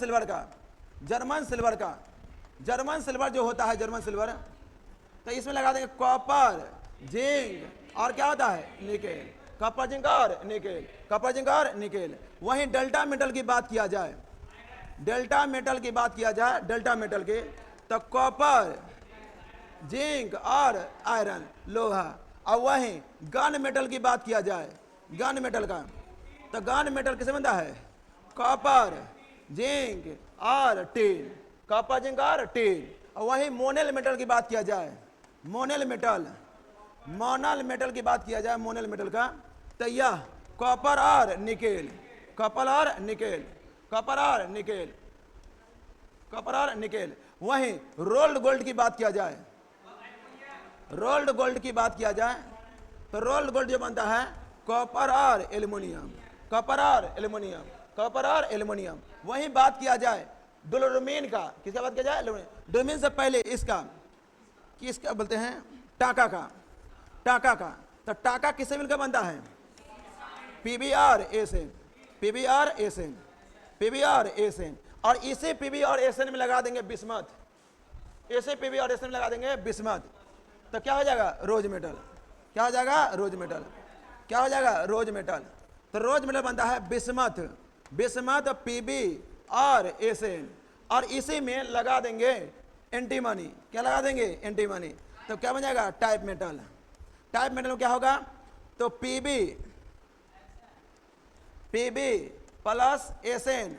सिल्वर जो होता है, जर्मन सिल्वर, तो इसमें लगा देंगे कॉपर, जिंक और क्या होता है? निकेल। कॉपर जिंक और निकेल। वहीं डेल्टा मेटल की बात किया जाए, डेल्टा मेटल की, तो कॉपर, जिंक और आयरन लोहा। अब वहीं गन मेटल की बात किया जाए, गन मेटल का, तो गन मेटल किसे बनता है? कॉपर, जिंक और टिन, कॉपर, जिंक और टिन। और वहीं मोनल मेटल की बात किया जाए, मोनल मेटल, मोनल मेटल की बात किया जाए, मोनल मेटल का, तो यह कॉपर और निकेल, कॉपर और निकेल, कॉपर और निकेल, कॉपर और निकेल। वहीं रोल्ड गोल्ड की बात किया जाए, रोल्ड गोल्ड की बात किया जाए, तो रोल्ड गोल्ड जो बनता है कॉपर और एल्युमिनियम, कॉपर और एल्युमिनियम, कॉपर और एल्युमिनियम। वहीं बात किया जाए डोलोमीन का, किसका बात किया जाए? डोलोमीन से पहले इसका, किसका बोलते हैं? टाका का, टाका का। तो टाका किससे मिलकर बनता है? PBR SN, PBR SN, PBR SN. और इसे पीबी और एसएन में लगा देंगे बिस्मथ, इसे पीबी और एसएन में लगा देंगे बिस्मथ, तो क्या हो जाएगा? रोज मेटल। क्या हो जाएगा? रोज मेटल। क्या हो जाएगा? रोज मेटल। तो रोज मेटल बनता है बिस्मथ, बिस्मथ, पीबी और एसएन, और इसी में लगा देंगे एंटीमनी। क्या लगा देंगे? एंटीमनी। तो क्या बन जाएगा? Type metal. टाइप मेटल में क्या होगा? तो पीबी, पीबी प्लस एसएन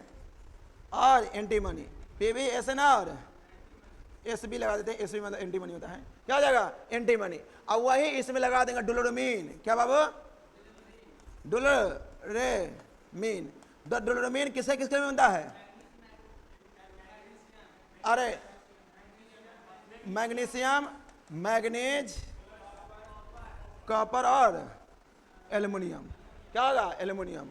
और एंटीमनी, पीबी एसएन और एस बी लगा देते हैं, एस बी मतलब एंटीमनी होता है। क्या हो जाएगा? एंटीमनी। अब वही इसमें लगा देंगे डोलोमीन। क्या बाबू? डोलोरेमीन। डोलोमीन किससे किसके में बनता है? अरे मैग्नीशियम, मैग्नीज, कॉपर और एल्युमिनियम। क्या होगा? एल्युमिनियम।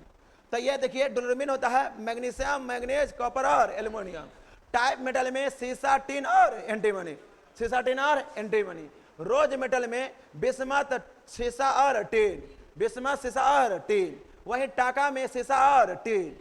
तो ये देखिए डोलोमीन होता है मैग्नीशियम, मैग्नीज, कॉपर और एल्युमिनियम। टाइप मेटल में सीसा, टिन और एंटीमनी, सीसा, टिन और एंटीमनी। रोज मेटल में बिस्मथ, सीसा और टिन, बिस्मथ, सीसा और टिन। वहीं टाका में सीसा और टिन।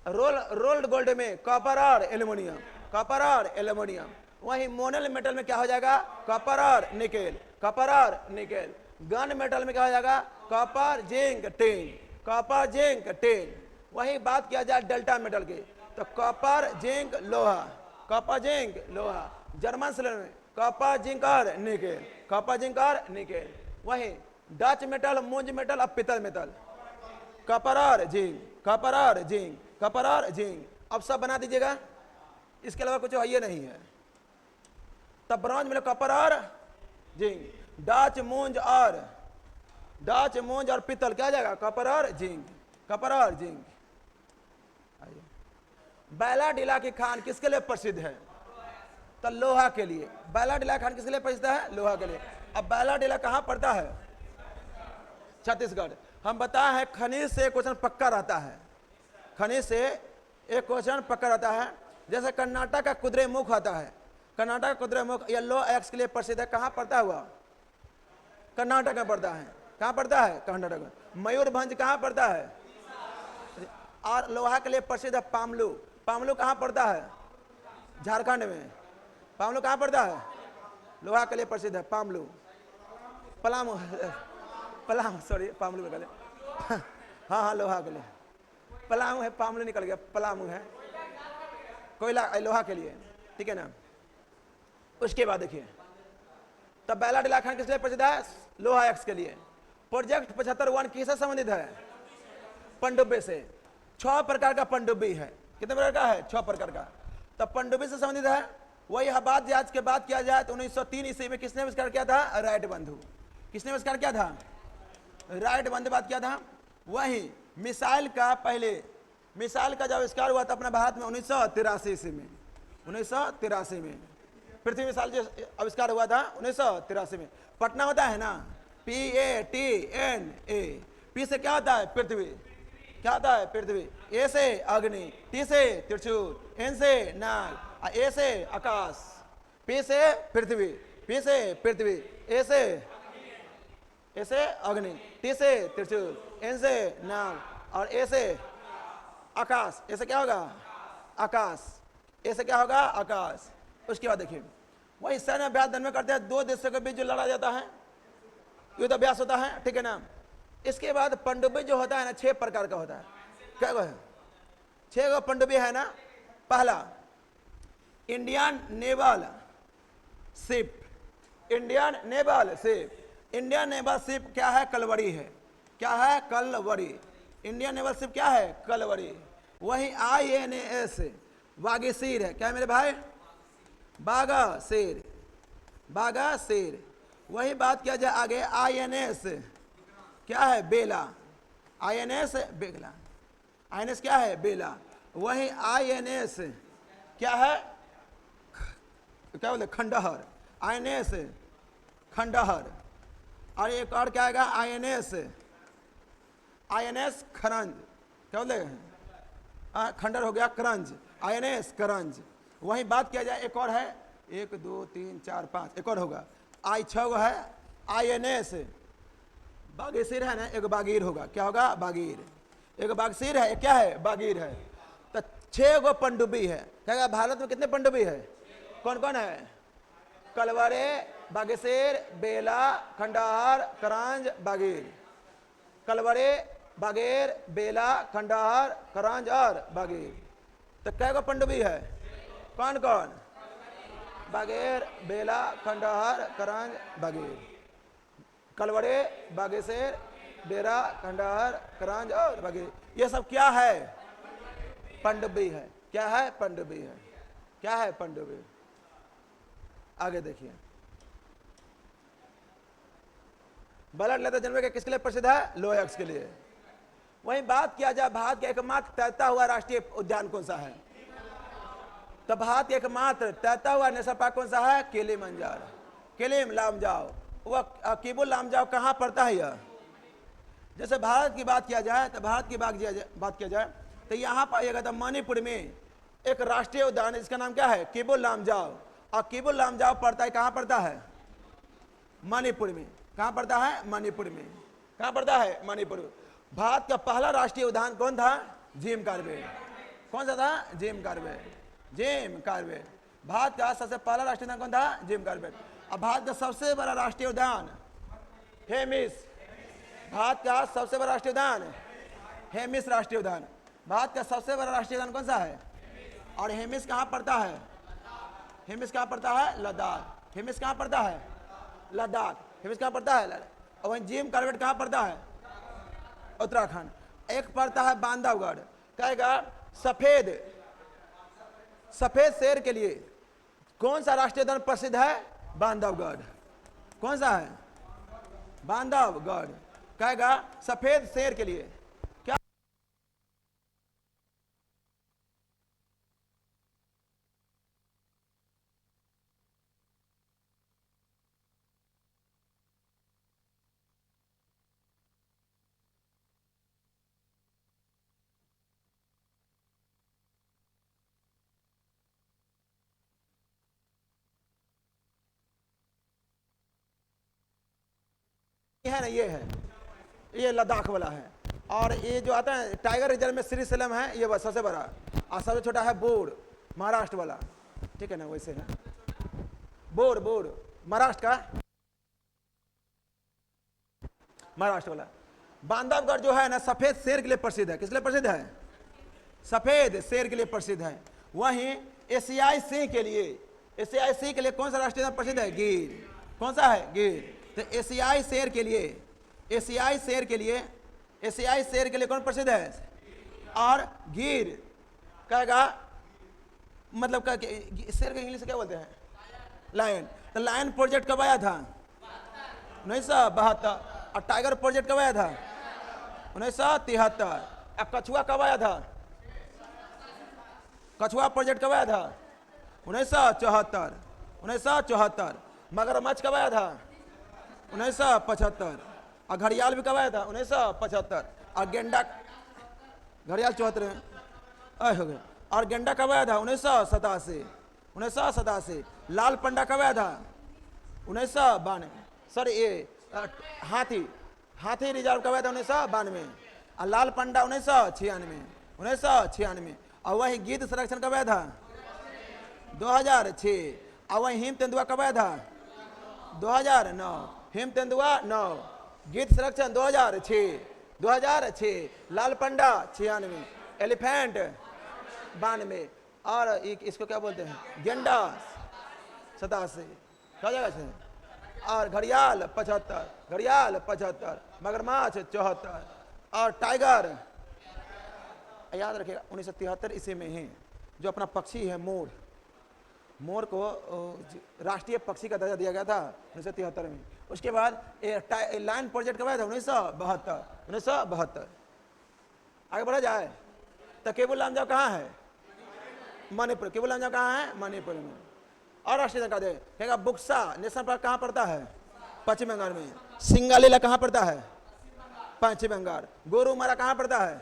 रोल्ड गोल्ड में कॉपर और एल्युमिनियम, कॉपर और एल्युमिनियम। वहीं मोनल मेटल में क्या हो जाएगा? कॉपर और निकेल, कॉपर और निकेल। गन मेटल में क्या हो जाएगा? Copper, zinc, tin, copper, zinc, tin. वही बात किया जाए डेल्टा मेटल की, तो कॉपर, जिंक, लोहा, कॉपर, जिंक, लोहा। जर्मन सिलेंडर में कॉपर, जिंक और निकेल, कॉपर, जिंक और निकेल। वही डच मेटल, मुंज मेटल और पितल मेटल, कॉपर और जिंक, कॉपर और जिंक, कॉपर और जिंक। अब सब बना दीजिएगा, इसके अलावा कुछ है नहीं है। तब ब्रॉन्ज में कॉपर और जिंक, डच, मुंज और, डच, मुंज और पितल क्या जाएगा? कॉपर और जिंक, कॉपर और जिंक। बैलाडीला की खान किसके लिए प्रसिद्ध है? तो लोहा के लिए। बैलाडीला खान किसके लिए प्रसिद्ध है? लोहा के लिए। अब बैलाडीला कहाँ पड़ता है? छत्तीसगढ़। हम बताए हैं खनिज से क्वेश्चन पक्का रहता है, खनिज से एक क्वेश्चन पक्का रहता है। जैसे कर्नाटक का कुद्रेमुख आता है, कर्नाटक का कुद्रेमुख येलो एक्स के लिए प्रसिद्ध है। कहाँ पड़ता हुआ? कर्नाटक में पड़ता है। कहाँ पड़ता है? कर्नाटक में। मयूरभंज कहाँ पड़ता है? और लोहा के लिए प्रसिद्ध है पामलू। पामलू कहाँ पड़ता है? झारखंड में। पामलू कहाँ पड़ता है? लोहा के लिए प्रसिद्ध है पामलू। पलामू, पलामू, सॉरी, पामलू निकल गया। हाँ हाँ, लोहा के लिए पलामू है, पामलू निकल गया, पलामू है। कोयला लोहा के लिए, ठीक है ना। उसके बाद देखिए, तब बैलाडीला खान किस लिए प्रसिद्ध है? लोहा एक्स के लिए। प्रोजेक्ट 75 किससे संबंधित है? पनडुब्बी से। 6 प्रकार का पनडुब्बी है। कितने प्रकार का है? 6 प्रकार का। तब पनडुब्बी से संबंधित है। वही हवाई जहाज के बात किया जाए तो 1903 ईस्वी में किसने आविष्कार किया था? राइट बंधु। किसने आविष्कार किया था? राइट बंधु बात किया था। वही मिसाइल का पहले, मिसाइल का जब आविष्कार हुआ था अपने भारत में 1983 ईस्वी में, 1983 में पृथ्वी मिसाइल जो आविष्कार हुआ था 1983 में। पटना होता है ना, PATNA। पी से क्या होता है? पृथ्वी। क्या होता है? पृथ्वी। ए से अग्नि, टी से त्रिशूल, एन से नाग, ए से आकाश। पी से पृथ्वी, पी से पृथ्वी, ए से अग्नि, टी से त्रिशूल, एन से नाग और ए से आकाश। ए से क्या होगा? आकाश। ए से क्या होगा? आकाश। उसके बाद देखिए, वही सैन्य अभ्यास दिन में करते हैं। 2 देशों के बीच जो लड़ा जाता है, युद्ध अभ्यास होता है, ठीक है ना। इसके बाद पनडुब्बी जो होता है ना, 6 प्रकार का होता है। क्या है? 6 पनडुब्बी है ना। पहला Indian naval ship, Indian naval ship. Indian naval ship क्या है? कलवरी है। क्या है? कलवरी। इंडियन नेवल शिप क्या है? कलवरी। वही INS बागीशीर है। क्या है मेरे भाई? बागासीर। बागासीर। वही बात किया जाए आगे, INS क्या है? बेला। INS बेला। INS क्या है? बेला। वही INS क्या है? क्या बोलते? खंडहर। INS खंडहर। और एक और क्या आएगा? INS खरंज। क्या बोलते? खंडर हो गया करंज। INS करंज। वही बात किया जाए, एक और है, 1 2 3 4 5, एक और होगा, 6 गो है। INS बागीर है ना, एक बागीर होगा। क्या होगा? बागीर। एक बागीर है, क्या है? बागीर है। तो 6 गो पनडुब्बी है। क्या भारत में कितने पनडुब्बी है? कौन कौन है? कलवरे, बागेश्वर, बेला, खंडहर, करंज, बागीर। कलवरे, बागेर, बेला, खंडहर, करंज और बागीर। तो कै गो पनडुब्बी है? कौन कौन? बागेर, बेला, खंडहर, करंज, बागीर। कलवरे, बागेश्वर, बेला, खंडहर, करंज और बागीर। ये सब क्या है? पनडुब्बी है। क्या है? पनडुब्बी है। क्या है? पनडुब्बी। आगे देखिए, ब्लड लेते जन्मे के किसके लिए प्रसिद्ध है? लोयक्स के लिए। वहीं बात किया जाए भारत के एकमात्र तैरता हुआ राष्ट्रीय उद्यान कौन सा है? तो भारत के एकमात्र तैरता हुआ नेशनल पार्क कौन सा है? किलिमंजारो। किलिम लामजाओ। वह किबुल लामजाओ कहाँ पड़ता है? यह जैसे भारत की बात किया जाए, तो भारत की बात किया जाए तो यहाँ पाइएगा तो मणिपुर में एक राष्ट्रीय उद्यान है जिसका नाम क्या है? किबुल लामजाओ। और किबुल लामजाओ पड़ता है, कहाँ पड़ता है? मणिपुर में। कहाँ पड़ता है? मणिपुर में। कहाँ पड़ता है? मणिपुर में। भारत का पहला राष्ट्रीय उद्यान कौन था? Jim Corbett. कौन सा था? Jim Corbett. Jim Corbett. Bharat का सबसे पहला राष्ट्रीय उद्यान कौन था? Jim Corbett. अब भारत का सबसे बड़ा राष्ट्रीय उद्यान हेमिस। भारत का सबसे बड़ा राष्ट्रीय उद्यान हेमिस राष्ट्रीय उद्यान। भारत का सबसे बड़ा राष्ट्रीय उद्यान कौन सा है? और हेमिस कहाँ पड़ता है? हेमिस कहाँ पड़ता है? लद्दाख। हेमिस कहाँ पड़ता है? लद्दाख। हेमिस कहाँ पड़ता है? और वहीं जिम कॉर्बेट कहाँ पड़ता है? उत्तराखंड। एक पड़ता है बांधवगढ़। कहेगा सफेद शेर के लिए कौन सा राष्ट्रीय उद्यान प्रसिद्ध है? बांधवगढ़। कौन सा है? बांधवगढ़। कहेगा सफेद शेर के लिए क्या? है ना, ये है, ये लद्दाख वाला है। और ये जो आता है टाइगर रिजर्व में श्रीशैलम है, ये बस सबसे बड़ा। और सबसे छोटा है बोर्ड, महाराष्ट्र वाला। ठीक है ना, वैसे है बोर्ड महाराष्ट्र का, महाराष्ट्र वाला। बांधवगढ़ जो है ना, सफेद शेर के लिए प्रसिद्ध है। किस लिए प्रसिद्ध है? सफेद शेर के लिए प्रसिद्ध है। वहीं एशियाई सिंह के लिए, एशियाई सिंह के लिए कौन सा राष्ट्रीय उद्यान प्रसिद्ध है? गिर। कौन सा है? गिर। तो एशियाई शेर के लिए, एशियाई शेर के लिए, एशियाई शेर के लिए कौन प्रसिद्ध है? और गिर। कहेगा मतलब शेर का इंग्लिश क्या बोलते हैं? लायन। तो लायन प्रोजेक्ट कब आया था? 1972। और टाइगर प्रोजेक्ट कब आया था? 1973। अब कछुआ कब आया था? कछुआ प्रोजेक्ट कब आया था? 1974। 1974। मगरमच्छ कब आया था? 1975। और घड़ियाल भी कब आया था? 1975। और गेंडा, घड़ियाल 74 हो गए। और गेंडा कब आया था? 1987। 1987। लाल पंडा कब आया था? 1992। सर ये हाथी रिजर्व कब आया था? 1992। और लाल पंडा 1996। 1996। और वही गिद्ध संरक्षण कब आया था? 2006। और वही हिम तेंदुआ कब आया था? 2009। हिम तेंदुआ 9, गिद्ध संरक्षण 2006। 2006। लाल पंडा 96, एलिफेंट 92, और इसको क्या बोलते हैं? गेंडा 87। क्या जगह से? और घड़ियाल 75, घड़ियाल 75, मगरमच्छ 74 और टाइगर याद रखिएगा 1973 इसी में ही जो अपना पक्षी है मोर, मोर को राष्ट्रीय पक्षी का दर्जा दिया गया था 1973 में। उसके बाद लायन प्रोजेक्ट कब आया था 1972। आगे बढ़ा जाए तो केबुल लामजाओ कहाँ है? मणिपुर। केबुल लामजाओ कहाँ है? मणिपुर में। और राष्ट्रीय का देगा बुक्सा नेशनल पार्क कहाँ पड़ता है? पश्चिम बंगाल में। सिंगालीला कहाँ पड़ता है? पश्चिम बंगाल। गोरुमारा कहाँ पड़ता है?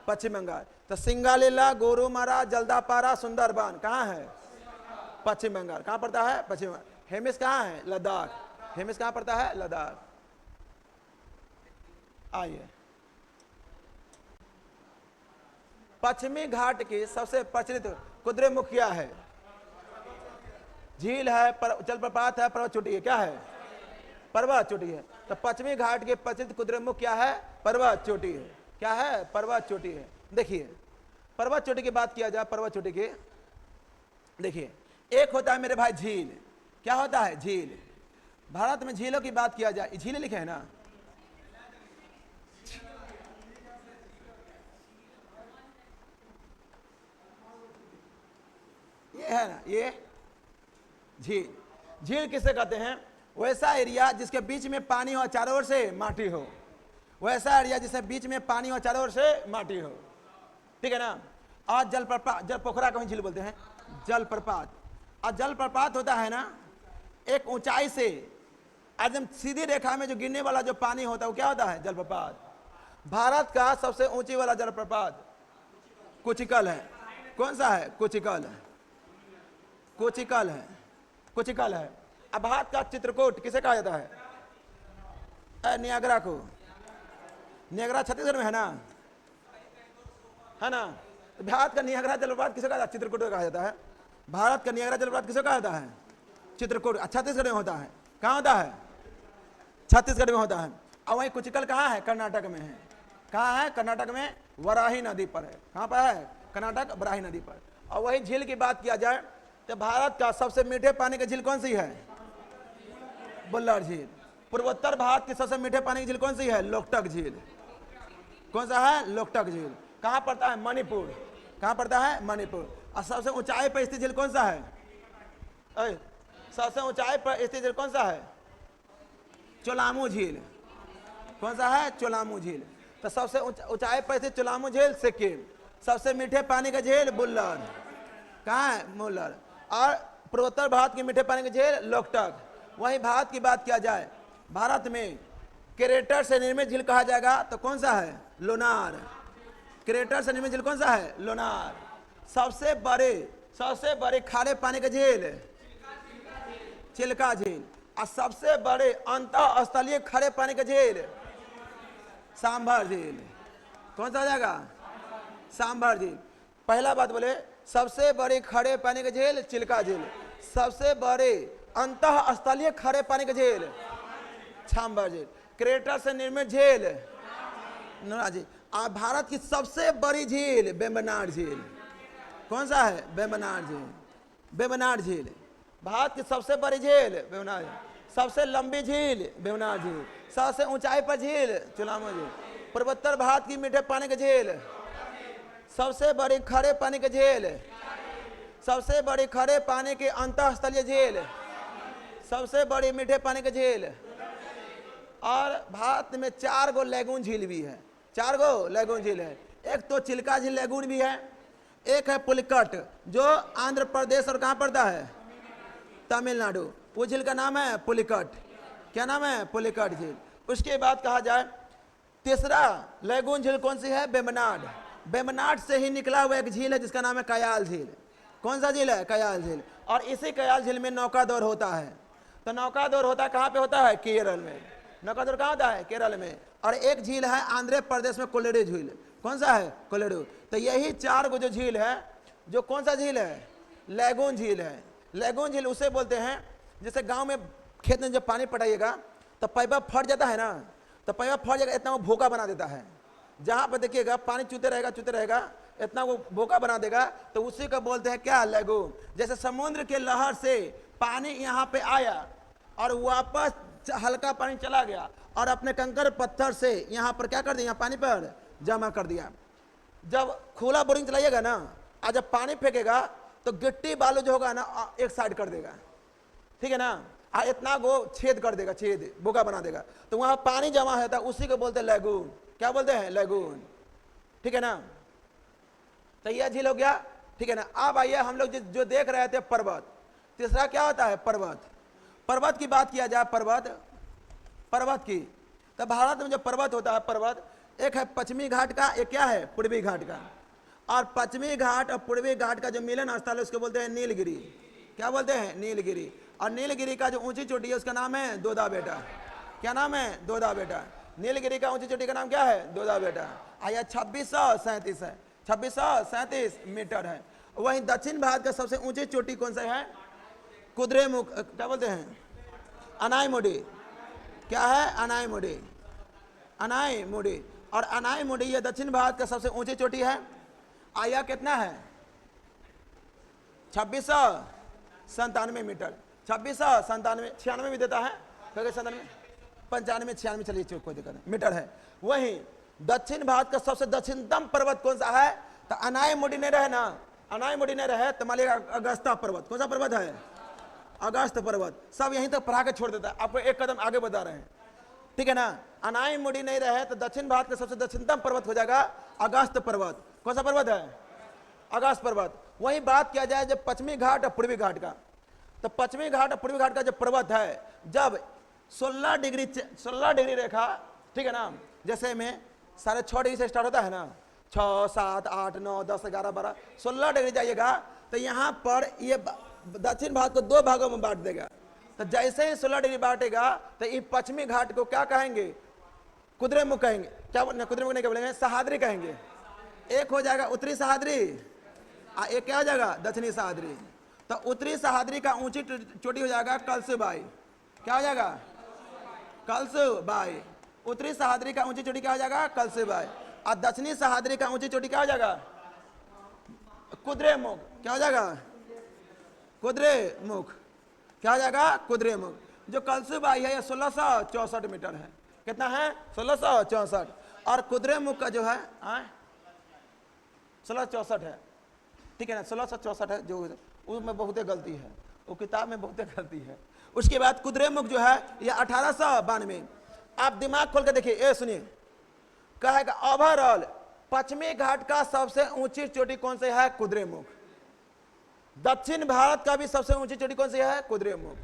पश्चिम बंगाल। तो सिंगालीला, गोरुमारा, जल्दापारा, सुंदरबन कहाँ है? पश्चिम बंगाल। कहाँ पड़ता है? पश्चिम बंगाल। हेमिस कहाँ है? लद्दाख। हेमिस कहाँ पड़ता है? लद्दाख। आइए, पश्चिमी घाट की सबसे प्रचलित कुद्रेमुख क्या है? झील है, जलप्रपात है, पर्वत चोटी है। क्या है? पर्वत चोटी है। तो पश्चिमी घाट के प्रचलित कुद्रेमुख क्या है? पर्वत चोटी है। क्या है? पर्वत चोटी है। देखिए पर्वत चोटी की बात किया जाए, पर्वत चोटी की देखिए, एक होता है मेरे भाई झील। क्या होता है? झील। भारत में झीलों की बात किया जाए, झीलें लिखे हैं ना, ये है ना, ये झील। झील किसे कहते हैं? वैसा एरिया जिसके बीच में पानी हो, चारों ओर से माटी हो। वैसा एरिया जिसके बीच में पानी हो, चारों ओर से माटी हो। ठीक है ना। और जलप्रपात, जलपोखरा को झील बोलते हैं, जलप्रपात। और जलप्रपात होता है ना, एक ऊंचाई से एकदम सीधी रेखा में जो गिरने वाला जो पानी होता है वो क्या होता है? जलप्रपात। भारत का सबसे ऊंची वाला जलप्रपात कुचिकल है। कौन सा है? कुचिकल है। कुचिकल है, कुचिकल है। अब भारत का चित्रकूट किसे कहा जाता है? नियाग्रा को। नियाग्रा छत्तीसगढ़ में है ना, है ना। तो भारत का नियाग्रा जलप्रपात किसे कहा जाता है? चित्रकूट को कहा जाता है। भारत का नियाग्रा जलप्रपात किसे कहा जाता है? चित्रकूट। छत्तीसगढ़ में होता है। कहाँ होता है? छत्तीसगढ़ में होता है। और वही कुचिकल कहाँ है? कर्नाटक में है। कहाँ है? कर्नाटक में वराही नदी पर है। कहाँ पर है? कर्नाटक, वराही नदी पर। और वही झील की बात किया जाए तो भारत का सबसे मीठे पानी की झील कौन सी है? बुल्लर झील। पूर्वोत्तर भारत की सबसे मीठे पानी की झील कौन सी है? लोकटक झील। कौन सा है? लोकटक झील। कहाँ पड़ता है? मणिपुर। कहाँ पड़ता है? मणिपुर। और सबसे ऊंचाई पर स्थित झील कौन सा है? सबसे ऊंचाई पर स्थित झील कौन सा है? चोलामू झील। कौन सा है? चोलामू झील। तो सबसे ऊंचाई पर स्थित चोलामू झील सिक्किम। सबसे मीठे पानी का झील बुल्लर। कहाँ है? मुल्लर। और पूर्वोत्तर भारत की मीठे पानी की झील लोकटक। वहीं भारत की बात किया जाए, भारत में क्रेटर से निर्मित झील कहा जाएगा तो कौन सा है? लोनार। क्रेटर से निर्मित झील कौन सा है? लोनार। सबसे बड़े खारे पानी का झील चिल्का झील। और सबसे बड़े अंतः स्थलीय खारे पानी का झील सांभर झील। कौन सा आ जाएगा? सांभर झील। पहला बात बोले, सबसे बड़ी खड़े पानी का झील चिल्का झील। सबसे बड़े अंतः स्थलीय खड़े पानी का झील सांभर झील। क्रेटर से निर्मित झील नोरा झील। और भारत की सबसे बड़ी झील वेम्बनाड झील। कौन सा है? वेम्बनाड झील। वेम्बनाड झील भारत की सबसे बड़ी झील वेम्बनाड झील। सबसे लंबी झील वेम्बनाड झील। सबसे ऊंचाई पर झील चोलामू झील। पूर्वोत्तर भारत की मीठे पानी की झील। सबसे बड़ी खड़े पानी की झील। सबसे बड़ी खड़े पानी की अंतःस्थलीय झील। सबसे बड़ी मीठे पानी की झील। और भारत में 4 गो लैगून झील भी है। 4 गो लैगून झील है। एक तो चिल्का झील लैगून भी है, एक है पुलिकट जो आंध्र प्रदेश और कहाँ पड़ता है? तमिलनाडु। वो झील का नाम है पुलिकट। क्या नाम है? पुलिकट झील। उसके बाद कहा जाए तीसरा लैगून झील कौन सी है? वेम्बनाड। वेम्बनाड से ही निकला हुआ एक झील है जिसका नाम है कयाल झील। कौन सा झील है? कयाल झील। और इसी कयाल झील में नौका दौड़ होता है। तो नौका दौड़ होता है कहाँ पे होता है? केरल में। नौका दौड़ कहाँ होता है? केरल में। और एक झील है आंध्र प्रदेश में, कोल्लेरू झील। कौन सा है? कोल्लेरू। तो यही 4 गो जो झील है, जो कौन सा झील है? लैगून झील है। लैगून झील उसे बोलते हैं जैसे गांव में खेत में जब पानी पटाइएगा तो पैपा फट जाता है ना, तो पैपा फट जाएगा, इतना वो भोका बना देता है। जहाँ पर देखिएगा पानी चूते रहेगा, इतना वो भोका बना देगा, तो उसी को बोलते हैं क्या? लैगून। जैसे समुद्र के लहर से पानी यहाँ पे आया और वापस हल्का पानी चला गया और अपने कंकर पत्थर से यहाँ पर क्या कर दिया, पानी पर जमा कर दिया। जब खुला बोरिंग चलाइएगा ना और जब पानी फेंकेगा तो गिट्टी बालू जो होगा ना एक साइड कर देगा, ठीक है ना, इतना गो छेद कर देगा, छेद बोगा बना देगा, तो वहां पानी जमा होता है, उसी को बोलते हैं लैगून। क्या बोलते हैं? लैगून, ठीक है ना। तो यह झील हो गया, ठीक है ना। अब आइए हम लोग जो देख रहे थे पर्वत, तीसरा क्या होता है? पर्वत। पर्वत की बात किया जाए, पर्वत की, तो भारत में जो पर्वत होता है, पर्वत एक है पश्चिमी घाट का, एक क्या है? पूर्वी घाट का। और पश्चिमी घाट और पूर्वी घाट का जो मिलन स्थल है उसको बोलते हैं नीलगिरी। क्या बोलते हैं? नीलगिरी। और नीलगिरी का जो ऊंची चोटी है उसका नाम है दोदा बेटा। क्या नाम है? दोदा बेटा। नीलगिरी का ऊंची चोटी का नाम क्या है? दोदा बेटा। आया 2637 है, 2637 मीटर है। वहीं दक्षिण भारत का सबसे ऊंची चोटी कौन सा है? कुद्रेमुख, क्या बोलते हैं? अनायमुडी। क्या है? अनायमुडी, अनायमुडी। और अनायमुडी ये दक्षिण भारत का सबसे ऊंची चोटी है। आया कितना है? 2697 मीटर। 2697, 96 भी देता है, 97, 95, 96, चलिए कोई दिक्कत नहीं, मीटर है। वहीं दक्षिण भारत का सबसे दक्षिणतम पर्वत कौन सा है? तो अनायमुडी नहीं रहे ना, अनायमुडी नहीं रहे तो मान लीजिए अगस्ता पर्वत। कौन सा पर्वत है? अगस्त पर्वत। सब यहीं तक पढ़ा के छोड़ देता है, आपको एक कदम आगे बता रहे हैं, ठीक है ना। अनायमुडी नहीं रहे तो दक्षिण भारत का सबसे दक्षिणतम पर्वत हो जाएगा अगस्त पर्वत। कौन सा पर्वत है? अगस्त पर्वत। वही बात किया जाए जब पश्चिमी घाट और पूर्वी घाट का, तो पश्चिमी घाट और पूर्वी घाट का जो पर्वत है, जब 16 डिग्री रेखा, ठीक है ना, जैसे में 6.5 डिग्री से स्टार्ट होता है ना, 6, 7, 8, 9, 10, 11, 12, 16 डिग्री जाइएगा तो यहाँ पर ये दक्षिण भारत को 2 भागों में बांट देगा। तो जैसे ही 16 डिग्री बांटेगा तो ये पश्चिमी घाट को क्या कहेंगे? कुद्रेमुख कहेंगे। क्या कुद्रेमुख नहीं क्या बोलेंगे? सहाद्री कहेंगे। एक हो जाएगा उत्तरी सहाद्री, एक क्या हो जाएगा? दक्षिणी सहाद्री। तो उत्तरी सहाद्री का ऊंची चोटी हो जाएगा कलसुबाई। क्या हो जाएगा? कलसुबाई। उत्तरी सहाद्री का ऊंची चोटी क्या हो जाएगा? कलसुबाई। और दक्षिणी सहाद्री का ऊंची चोटी क्या हो जाएगा? कुद्रेमुख। क्या हो जाएगा? कुद्रेमुख। क्या हो जाएगा? कुद्रेमुख। जो कलसुबाई है ये 1664 मीटर है। कितना है? 1664। और कुद्रेमुख का जो है 1664 है, ठीक है ना, 1664 है। जो उसमें बहुत गलती है, वो किताब में बहुत गलती है। उसके बाद कुद्रेमुख जो है ये 1892। आप दिमाग खोल के देखिए, ये सुनिए, कहेगा ओवरऑल पश्चिमी घाट का सबसे ऊंची चोटी कौन सी है? कुद्रेमुख। दक्षिण भारत का भी सबसे ऊंची चोटी कौन सी है? कुद्रेमुख।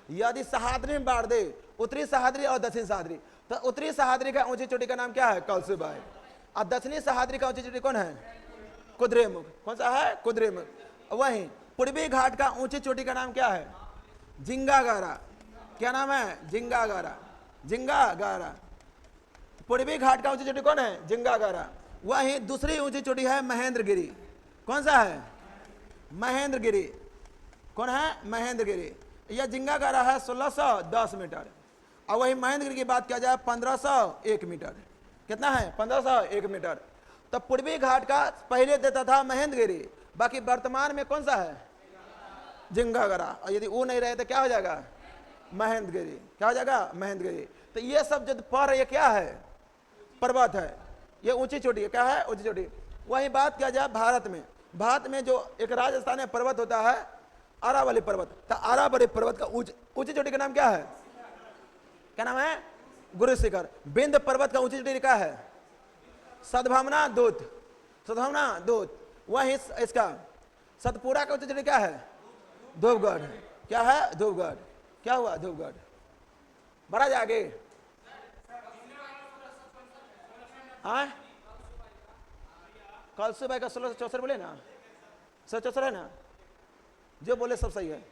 यदि सहाद्री में बांट दे, उत्तरी सहाद्री और दक्षिण सहाद्री, तो उत्तरी सहाद्री का ऊंची चोटी का नाम क्या है? कलसुबाई। और दक्षिणी सहाद्री का ऊंची चोटी कौन है? कुद्रेमुख। कौन सा है? कुद्रेमुख। वहीं पूर्वी घाट का ऊंची चोटी का नाम क्या है? जिंगागारा। क्या नाम है? जिंगागारा। जिंगागारा। पूर्वी घाट का ऊंची चोटी कौन है? जिंगागारा। वहीं दूसरी ऊंची चोटी है महेंद्रगिरी। कौन सा है? महेंद्रगिरी। कौन है? महेंद्रगिरी। यह जिंगागारा है 1610 मीटर। और वही महेंद्रगिरी की बात किया जाए 1501 मीटर। कितना है? 1501 मीटर। तो पूर्वी घाट का पहले देता था महेंद्रगिरी, बाकी वर्तमान में कौन सा है? जिंगागारा। और यदि वो नहीं रहे तो क्या हो जाएगा? महेंद्रगिरी। क्या हो जाएगा? महेंद्रगिरी। तो ये सब जो पर ये क्या है? पर्वत है, ये ऊंची चोटी है। क्या है? ऊंची चोटी। वही बात किया जाए भारत में, भारत में जो एक राजस्थान में पर्वत होता है अरावली पर्वत, तो अरावली पर्वत का ऊंची चोटी का नाम क्या है? क्या नाम है? गुरु शिखर। बिंद पर्वत का ऊंची चोटी क्या है? सद्भावना दूत। सद्भावना दूत। वही इसका सतपुरा का ऊंची चोटी क्या है? धूपगढ़। क्या है? धूपगढ़। क्या हुआ? धूपगढ़। बढ़ा जागे। हाँ, कलसुबाई का 1664 बोले ना, 1664 है ना, जो बोले सब सही है।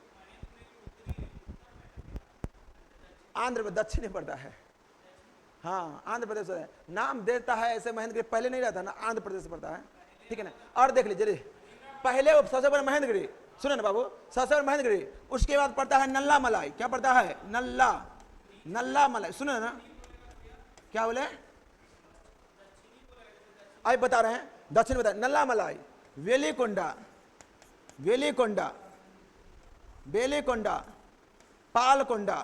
आंध्र में दक्षिण में पड़ता है। हाँ, आंध्र प्रदेश है। नाम देता है ऐसे महेंद्रगिरी, पहले नहीं रहता ना, आंध्र प्रदेश से पड़ता है, ठीक है ना। और देख लीजिए, पहले वो सबसे बड़ा महेंद्रगिरी, सुनो ना बाबू, सबसे बड़ा महेंद्रगिरी, उसके बाद पड़ता है नल्ला मलाई। क्या पड़ता है? नल्ला मलाई। सुनो ना, क्या बोले? आज बता रहे हैं, दक्षिण बता, नल्ला मलाई, वेलीकोंडा, वेलीकोंडा, बेलीकोंडा, पालकोंडा,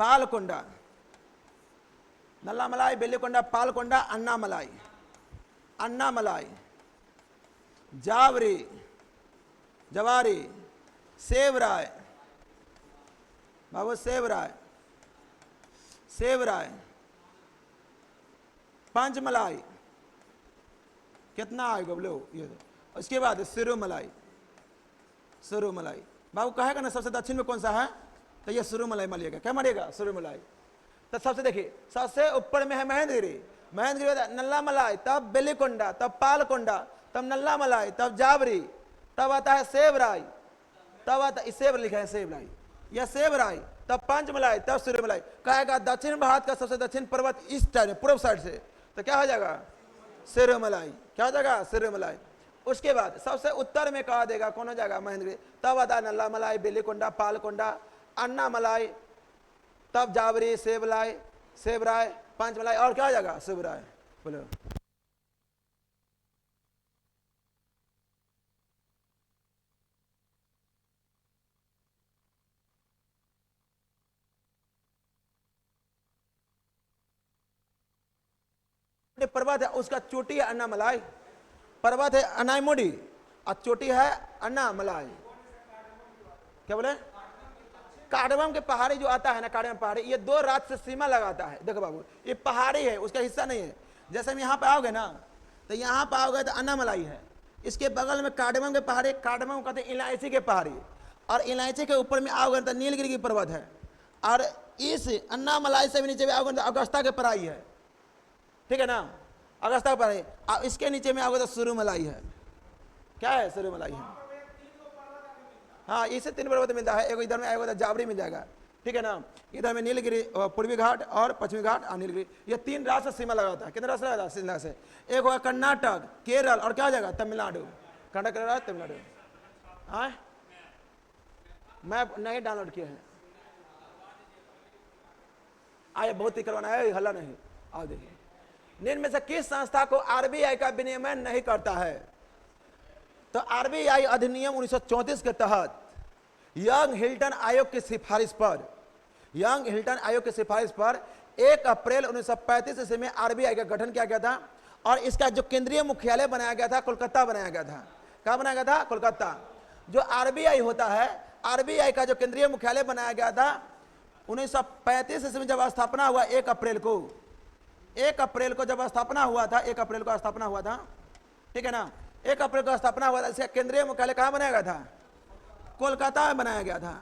पालकोंडा, नल्ला मलाई, बेलीकोंडा, पालकोंडा, अन्ना मलाई, अन्ना मलाई, जावरी, जवारी, सेवराय, बाबू सेवराय, सेवराय, पंचमलाई, कितना आएगा बोलो ये। उसके बाद सिरुमलाई, सिरुमलाई बाबू कहेगा ना सबसे दक्षिण में कौन सा है, तो ये सिरुमलाई मानिएगा। क्या मानिएगा? सिरुमलाई। तो सबसे देखिए सबसे ऊपर में है महेंद्रगिरी, महेंद्रगिरी नल्ला मलाई, तब बेलीकोंडा, तब पालकोंडा, तब नल्ला मलाई, तब जावरी, तब आता है सेवराय, तब आता है सेव लिखा है सेवराय, यह सेवराय, तब पंचमलाई, तब सिरुमलाई। कहेगा दक्षिण भारत का सबसे दक्षिण पर्वत इस टाइम पूर्व साइड से, तो क्या हो जाएगा? सिरुमलाई। क्या हो जाएगा? सिरुमलाई। उसके बाद सबसे उत्तर में कहा देगा कौन हो जाएगा? महेंद्रगिरी। तब आता है नल्ला मलाई, बेलीकोंडा, पालकोंडा, अन्ना मलाई, तब जावरी, सेवलाई, सेवराय, पंचमलाई, और क्या हो जाएगा? शिवराय। बोलो पर्वत है उसका चोटी है अन्नामलाई, पर्वत है अनाईमुडी और चोटी है अन्नामलाई। क्या बोले? काडवम के पहाड़ी जो आता है ना, काडवम पहाड़ी, ये दो राज्य से सीमा लगाता है। देखो बाबू ये पहाड़ी है, उसका हिस्सा नहीं है। जैसे हम यहाँ पे आओगे ना, तो यहाँ पे आओगे तो अन्नामलाई है, इसके बगल में काडवम के पहाड़ी, काडवम कहते हैं इलायची के पहाड़ी, और इलायची के ऊपर में आओगे तो नीलगिरी की पर्वत है, और इस अन्नामलाई से भी नीचे भी आओगे तो अगस्ता के पराई है। ठीक है ना? अगस्ता पर है। अब इसके नीचे में आओगे तो सिरुमलाई है। क्या है? सिरुमलाई है। हाँ, इसे 3 पर्वत मिलता है, एक इधर में आएगा तो जावरी मिल जाएगा। ठीक है ना? इधर में नीलगिरी, पूर्वी घाट और पश्चिमी घाट और नीलगिरी, ये 3 राज्य से सीमा लगाता है। कितने राज्य लगाता है? सीमा से एक होगा कर्नाटक, केरल और क्या हो जाएगा? तमिलनाडु। कर्नाटक, केरल, तमिलनाडु। हाँ, मैप नहीं डाउनलोड किया है, आए बहुत ही करवाना है, हल्ला नहीं। आओ देखिए, निम्न में से किस संस्था को आरबीआई का विनियमन नहीं करता है? तो आरबीआई अधिनियम 1934 के तहत यंग हिल्टन आयोग की सिफारिश पर, यंग हिल्टन आयोग की सिफारिश पर 1 अप्रैल 1935 ईस्वी में आरबीआई का गठन किया गया था, और इसका जो केंद्रीय मुख्यालय बनाया गया था कोलकाता बनाया गया था। कहाँ बनाया गया था? कोलकाता। जो आरबीआई होता है, आरबीआई का जो केंद्रीय मुख्यालय बनाया गया था 1935 ईस्वी में जब स्थापना हुआ 1 अप्रैल को, 1 अप्रैल को जब स्थापना हुआ था, 1 अप्रैल को स्थापना हुआ था। ठीक है ना? 1 अप्रैल को स्थापना हुआ था। इसका केंद्रीय मुख्यालय कहाँ बनाया गया था? कोलकाता में बनाया गया था।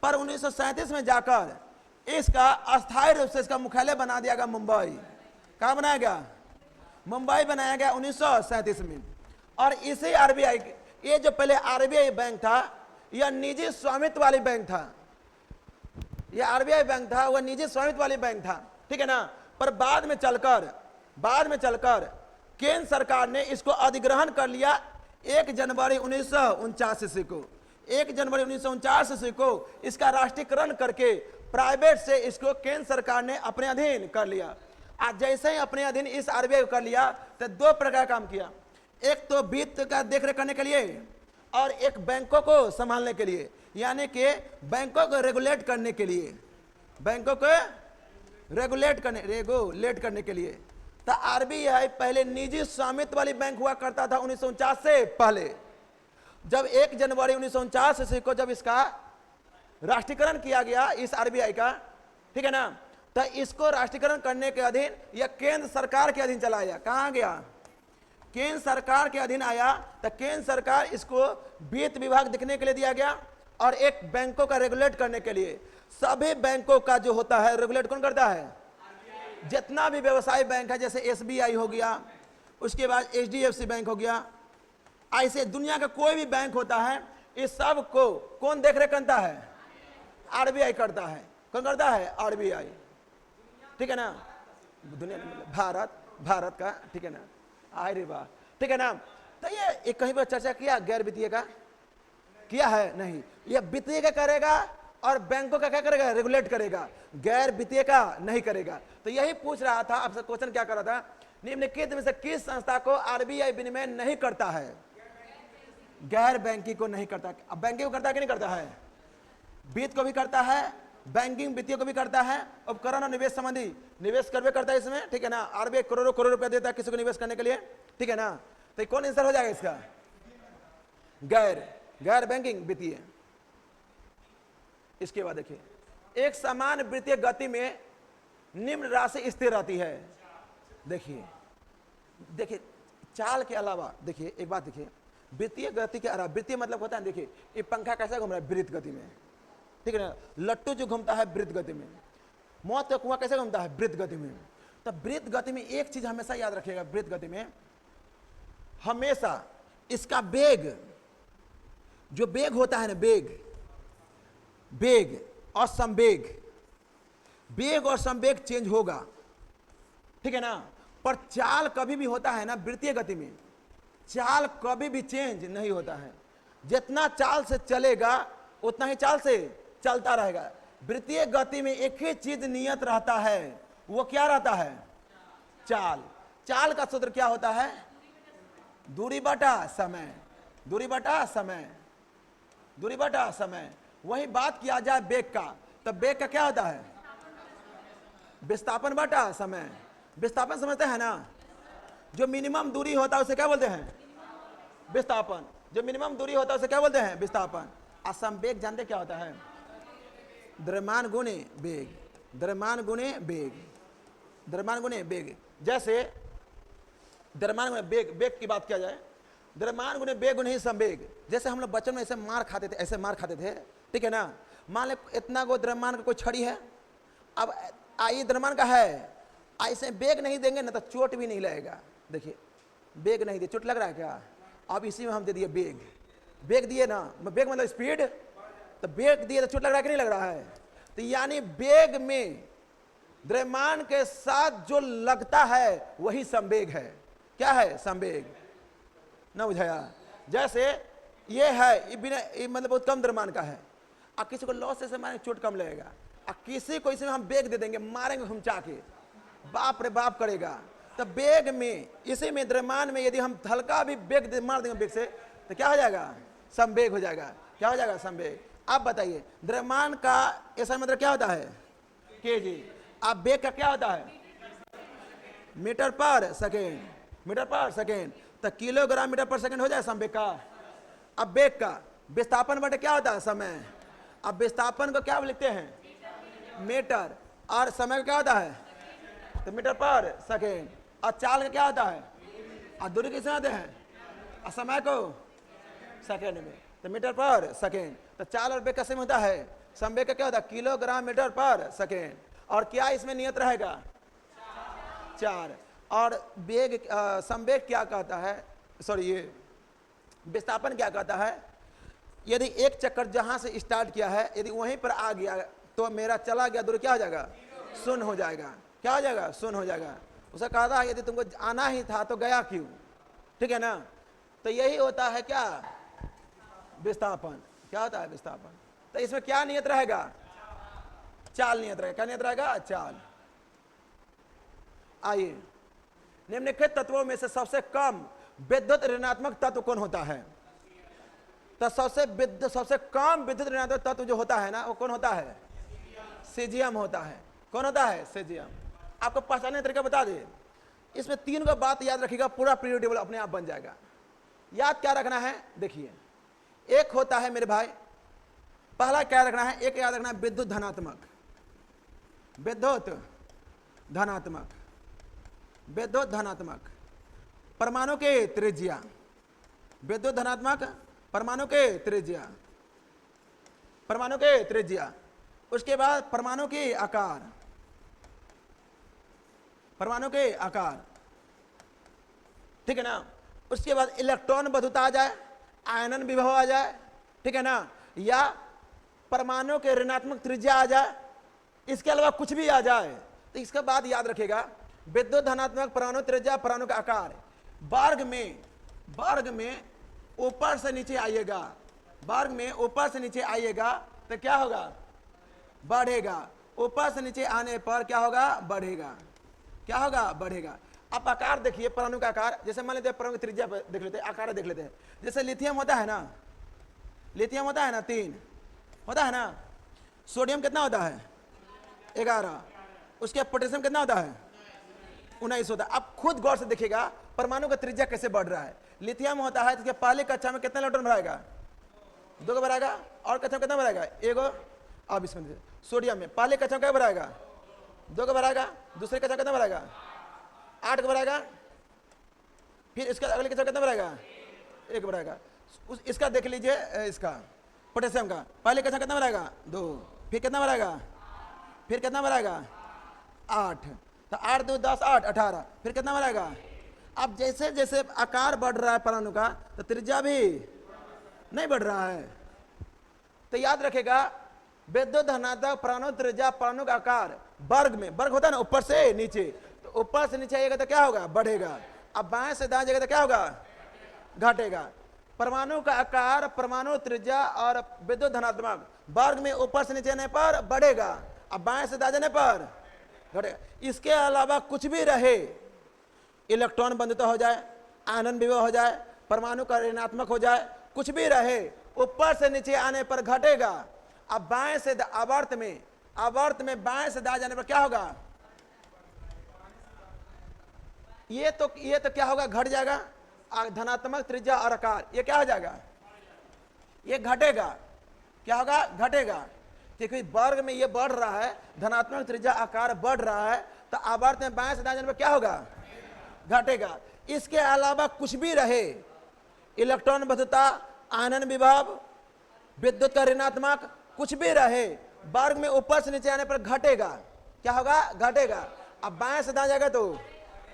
पर 1937 में जाकर इसका अस्थायी रूप से इसका मुख्यालय बना दिया गया मुंबई। कहाँ बनाया गया? मुंबई बनाया गया 1937 में। और इसी आरबीआई, ये जो पहले आरबीआई बैंक था यह निजी स्वामित्व वाली बैंक था, यह आरबीआई बैंक था वह निजी स्वामित्व वाली बैंक था। ठीक है ना? पर बाद में चलकर केंद्र सरकार ने इसको अधिग्रहण कर लिया 1 जनवरी 1949 ईस्वी को। 1 जनवरी 1949 ईस्वी को इसका राष्ट्रीयकरण करके प्राइवेट से इसको केंद्र सरकार ने अपने अधीन कर लिया। आज जैसे ही अपने अधीन इस आरबीआई को कर लिया तो 2 प्रकार काम किया, एक तो वित्त का देखरेख करने के लिए और एक बैंकों को संभालने के लिए, यानी कि बैंकों को रेगुलेट करने के लिए, बैंकों को रेगुलेट करने के लिए। तो आरबीआई पहले निजी स्वामित्व वाली बैंक हुआ करता था 1949 से पहले। जब 1 जनवरी 1949 ईस्वी को जब इसका राष्ट्रीयकरण किया गया इस आरबीआई का, ठीक है ना, तो इसको राष्ट्रीयकरण करने के अधीन यह केंद्र सरकार के अधीन चला गया। कहाँ गया? केंद्र सरकार के अधीन आया। तो केंद्र सरकार इसको वित्त विभाग देखने के लिए दिया गया, और एक बैंकों का रेगुलेट करने के लिए। सभी बैंकों का जो होता है रेगुलेट कौन करता है? जितना भी व्यवसाय बैंक है, जैसे एसबीआई हो गया, उसके बाद एचडीएफसी बैंक हो गया, ऐसे दुनिया का कोई भी बैंक होता है, इस सब को कौन देख रेख करता है? आरबीआई करता है। कौन करता है? आरबीआई। ठीक है ना? दुनिया में भारत का। ठीक है ना? आए रे वाह। ठीक है ना? तो ये कहीं पर चर्चा किया गैर वित्तीय का? किया है? नहीं। ये वित्तीय का करेगा और बैंकों का क्या करेगा? रेगुलेट करेगा, गैर वित्तीय का नहीं करेगा। तो यही पूछ रहा था आपसे, क्वेश्चन क्या कर रहा था, निम्नलिखित में से किस संस्था को आरबीआई विनियमन नहीं करता है? गैर बैंकिंग को नहीं करता। अब बैंकिंग को करता है कि नहीं करता है? वित्त को भी करता है बैंकिंग वित्तीय को भी करता है, उपकरण और निवेश संबंधी निवेश करवे करता है इसमें, ठीक है ना। आरबीआई करोड़ों करोड़ रुपया देता है किसी को निवेश करने के लिए, ठीक है ना। तो कौन आंसर हो जाएगा इसका? गैर बैंकिंग वित्तीय। इसके बाद देखिए, एक समान वित्तीय गति में निम्न राशि स्थिर रहती है। देखिए देखिए चाल के अलावा देखिए एक बात देखिए, वित्तीय गति के अलावा, वित्तीय मतलब होता है, देखिए ये पंखा कैसा घूम रहा है? वृत्त गति में, ठीक है ना। लट्टू जो घूमता है वृत्त गति में, मौत का कुआं कैसे घूमता है? वृत्त गति में। तो वृत्त गति में एक चीज हमेशा याद रखिएगा, वृत्त गति में हमेशा इसका वेग, जो वेग होता है ना, वेग और संवेग, वेग और संवेग चेंज होगा, ठीक है ना। पर चाल कभी भी होता है ना वृत्तीय गति में, चाल कभी भी चेंज नहीं होता है। जितना चाल से चलेगा उतना ही चाल से चलता रहेगा। वृत्तीय गति में एक ही चीज नियत रहता है, वो क्या रहता है? चाल। चाल का सूत्र क्या होता है? दूरी बटा समय, दूरी बटा समय, दूरी बटा समय। वही बात किया जाए वेग का, तब वेग का क्या होता है? विस्थापन बटा समय। विस्थापन समझते हैं ना, जो मिनिमम दूरी होता है उसे क्या बोलते हैं? विस्थापन। जो मिनिमम दूरी होता है उसे क्या बोलते हैं? विस्थापन। और संवेग जानते क्या होता है? द्रव्यमान गुणे वेग, द्रव्यमान गुणे वेग, द्रव्यमान गुणे वेग। जैसे द्रव्यमान गुणे वेग, वेग की बात किया जाए, द्रव्यमान गुणे वेग गुणे ही संवेग। जैसे हम लोग बचपन में ऐसे मार खाते थे, ऐसे मार खाते थे, ठीक है ना। मान ले इतना को द्रव्यमान का कोई छड़ी है, अब आई द्रव्यमान का है, ऐसे वेग नहीं देंगे ना तो चोट भी नहीं लगेगा। देखिए वेग नहीं दे, चोट लग रहा है क्या? अब इसी में हम दे दिए वेग, वेग दिए ना, वेग मतलब स्पीड, तो वेग दिए तो चोट लग रहा है कि नहीं लग रहा है? तो यानी वेग में द्रव्यमान के साथ जो लगता है वही संवेग है। क्या है? संवेग। ना बुझाया? जैसे ये है, ये बिना, ये मतलब बहुत कम द्रव्यमान का है, अब किसी को लॉस से मारेंगे चोट कम लगेगा, अब किसी को इसमें हम वेग दे देंगे, मारेंगे घुमचा के, बाप रे बाप करेगा। तो वेग में, इसी में द्रव्यमान में यदि हम हल्का भी वेग मार देंगे वेग से, तो क्या हो जाएगा? संवेग हो जाएगा। क्या हो जाएगा? संवेग। आप बताइए द्रव्यमान का ऐसा मतलब क्या होता है? केजी। अब वेग का क्या होता है? मीटर पर सेकेंड, मीटर पर सेकेंड। तो किलोग्राम मीटर पर सेकेंड हो जाए संवेग का। अब वेग का विस्थापन बटे क्या होता है? समय। अब विस्थापन को क्या लिखते हैं? मीटर। और समय का क्या होता है? तो मीटर पर सेकेंड। और चाल का क्या होता है? और दूरी किसे आते हैं? और समय को सेकेंड में, तो मीटर पर सेकेंड। तो चाल और वेग का सेम होता है। संवेग का क्या होता है? किलोग्राम मीटर पर सेकेंड। और क्या इसमें नियत रहेगा? 4। और वेग, संवेग क्या कहता है, सॉरी ये विस्थापन क्या कहता है? यदि एक चक्कर जहां से स्टार्ट किया है यदि वहीं पर आ गया तो मेरा चला गया दूर क्या हो जाएगा? शून्य हो जाएगा। क्या हो जाएगा? शून्य हो जाएगा। उसे कहा था यदि तुमको आना ही था तो गया क्यों? ठीक है ना। तो यही होता है क्या? विस्थापन। क्या होता है? विस्थापन। तो इसमें क्या नियत रहेगा? चाल नियत रहेगा। क्या नियत रहेगा? चाल। आइए, निम्नलिखित तत्वों में से सबसे कम विद्युत ऋणात्मक तत्व कौन होता है? तो सबसे कम विद्युत ऋणात्मक तत्व जो होता है ना, वो कौन होता है? सीजियम होता है। कौन होता है? सीजियम। आपको पहचानने का तरीका बता दे, इसमें 3 का बात याद रखिएगा, पूरा पीरियड टेबल अपने आप बन जाएगा। याद क्या रखना है? देखिए, एक होता है मेरे भाई, पहला क्या रखना है? एक याद रखना है विद्युत धनात्मक, विद्युत धनात्मक, विद्युत धनात्मक परमाणु के त्रिज्या, विद्युत धनात्मक परमाणु के त्रिज्या, परमाणु के त्रिज्या। उसके बाद परमाणु के आकार, परमाणु के आकार, ठीक है ना। उसके बाद इलेक्ट्रॉन बधुता आ जाए, आयनन विभव आ जाए, ठीक है ना, या परमाणु के ऋणात्मक त्रिज्या आ जाए, इसके अलावा कुछ भी आ जाए तो इसका बात याद रखेगा। विद्युत धनात्मक परमाणु त्रिज्या, परमाणु का आकार। वर्ग में ऊपर से नीचे आइएगा, वर्ग में ऊपर से नीचे आइएगा तो क्या होगा? बढ़ेगा। ऊपर से नीचे आने पर क्या होगा? बढ़ेगा। क्या होगा? बढ़ेगा। आप आकार देखिए, परमाणु का आकार, जैसे मान लेते हैं परमाणु की त्रिज्या देख लेते हैं, आकार देख लेते हैं। जैसे लिथियम होता है ना, लिथियम होता है ना, 3 होता है ना, सोडियम कितना होता है 11, उसके पोटेशियम कितना होता है 19 होता है। अब खुद गौर से देखिएगा परमाणु का त्रिज्या कैसे बढ़ रहा है। लिथियम होता है तो पहले कक्षा में कितना इलेक्ट्रॉन भराएगा 2 को भराएगा, और कक्षा में कितना भराएगा 1। अब इसमें सोडियम में पहले कक्षा में क्या भराएगा 2 को भराएगा, दूसरे कक्षा कितना भराएगा 8 को भराएगा, फिर इसका अगले कक्षा कितना भराएगा 1 भराएगा। इसका देख लीजिए, इसका पोटेशियम का पहले कक्षा कितना भराएगा 2, फिर कितना भराएगा, फिर कितना भराएगा 8, तो 8 2 10 8 18, फिर कितना भराएगा। अब जैसे जैसे आकार बढ़ रहा है परमाणु का तो त्रिज्या भी नहीं बढ़ रहा है। तो याद रखेगा विद्युत धनात्मक परमाणु त्रिज्या परमाणु का आकार वर्ग में, वर्ग होता है ना ऊपर से नीचे, तो ऊपर से नीचे आएगा तो क्या होगा बढ़ेगा, अब बाएं से दाएं जाएगा तो क्या होगा घटेगा। परमाणु का आकार परमाणु त्रिज्या और विद्युत धनात्मक वर्ग में ऊपर से नीचे आने पर बढ़ेगा, अब बाएं से दाएं जाने पर घटेगा। इसके अलावा कुछ भी रहे, इलेक्ट्रॉन बंधुता हो जाए, आनंद विभव हो जाए, परमाणु का ऋणात्मक हो जाए, कुछ भी रहे ऊपर से नीचे आने पर घटेगा। अब बाएं से आवर्त में बाएं से दाएं जाने पर क्या होगा, ये तो क्या होगा घट जाएगा। धनात्मक त्रिज्या और आकार ये क्या हो जाएगा, ये घटेगा। क्या होगा घटेगा, क्योंकि वर्ग में ये बढ़ रहा है, धनात्मक त्रिज्या आकार बढ़ रहा है, तो आवर्त में बाएं से दाएं जाने पर क्या होगा घटेगा। इसके अलावा कुछ भी रहे, इलेक्ट्रॉन बंधुता, आनंद विभव, विद्युत का ऋणात्मक, कुछ भी रहे वर्ग में ऊपर से नीचे आने पर घटेगा। क्या होगा घटेगा। अब बाएं से दाएं जाएगा तो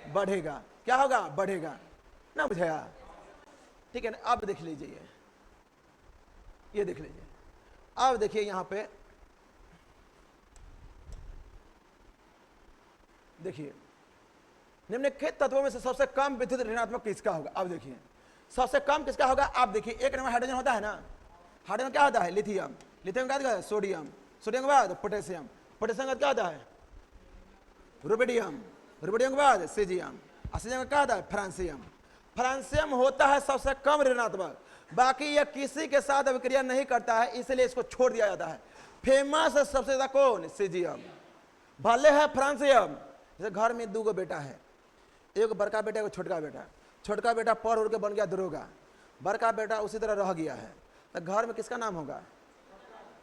बढ़ेगा। क्या होगा बढ़ेगा ना, बुझाया ठीक है ना। अब देख लीजिए, ये देख लीजिए, अब देखिए यहां पे देखिए निम्नलिखित तत्वों में से सबसे कम विद्युत ऋणात्मक किसका होगा। अब देखिए सबसे कम किसका होगा। आप देखिए एक नंबर हाइड्रोजन होता है ना, हाइड्रोजन क्या होता है लिथियम, लिथियम का क्या है सोडियम, सोडियम के बाद पोटेशियम, पोटेशियम का क्या होता है रुबिडियम, रुबिडियम के बाद सीजियम, सीजियम का क्या होता है फ्रांसियम। फ्रांसियम होता है सबसे कम ऋणात्मक, बाकी यह किसी के साथ अभिक्रिया नहीं करता है, इसलिए इसको छोड़ दिया जाता है। फेमस है सबसे ज्यादा कौन सीजियम, भले है फ्रांसियम। जैसे घर में 2 बेटा है, एक बड़का बेटा एक छोटका बेटा, छोटका बेटा पढ़ उड़ के बन गया दरोगा, बड़का बेटा उसी तरह रह गया है, तो घर में किसका नाम होगा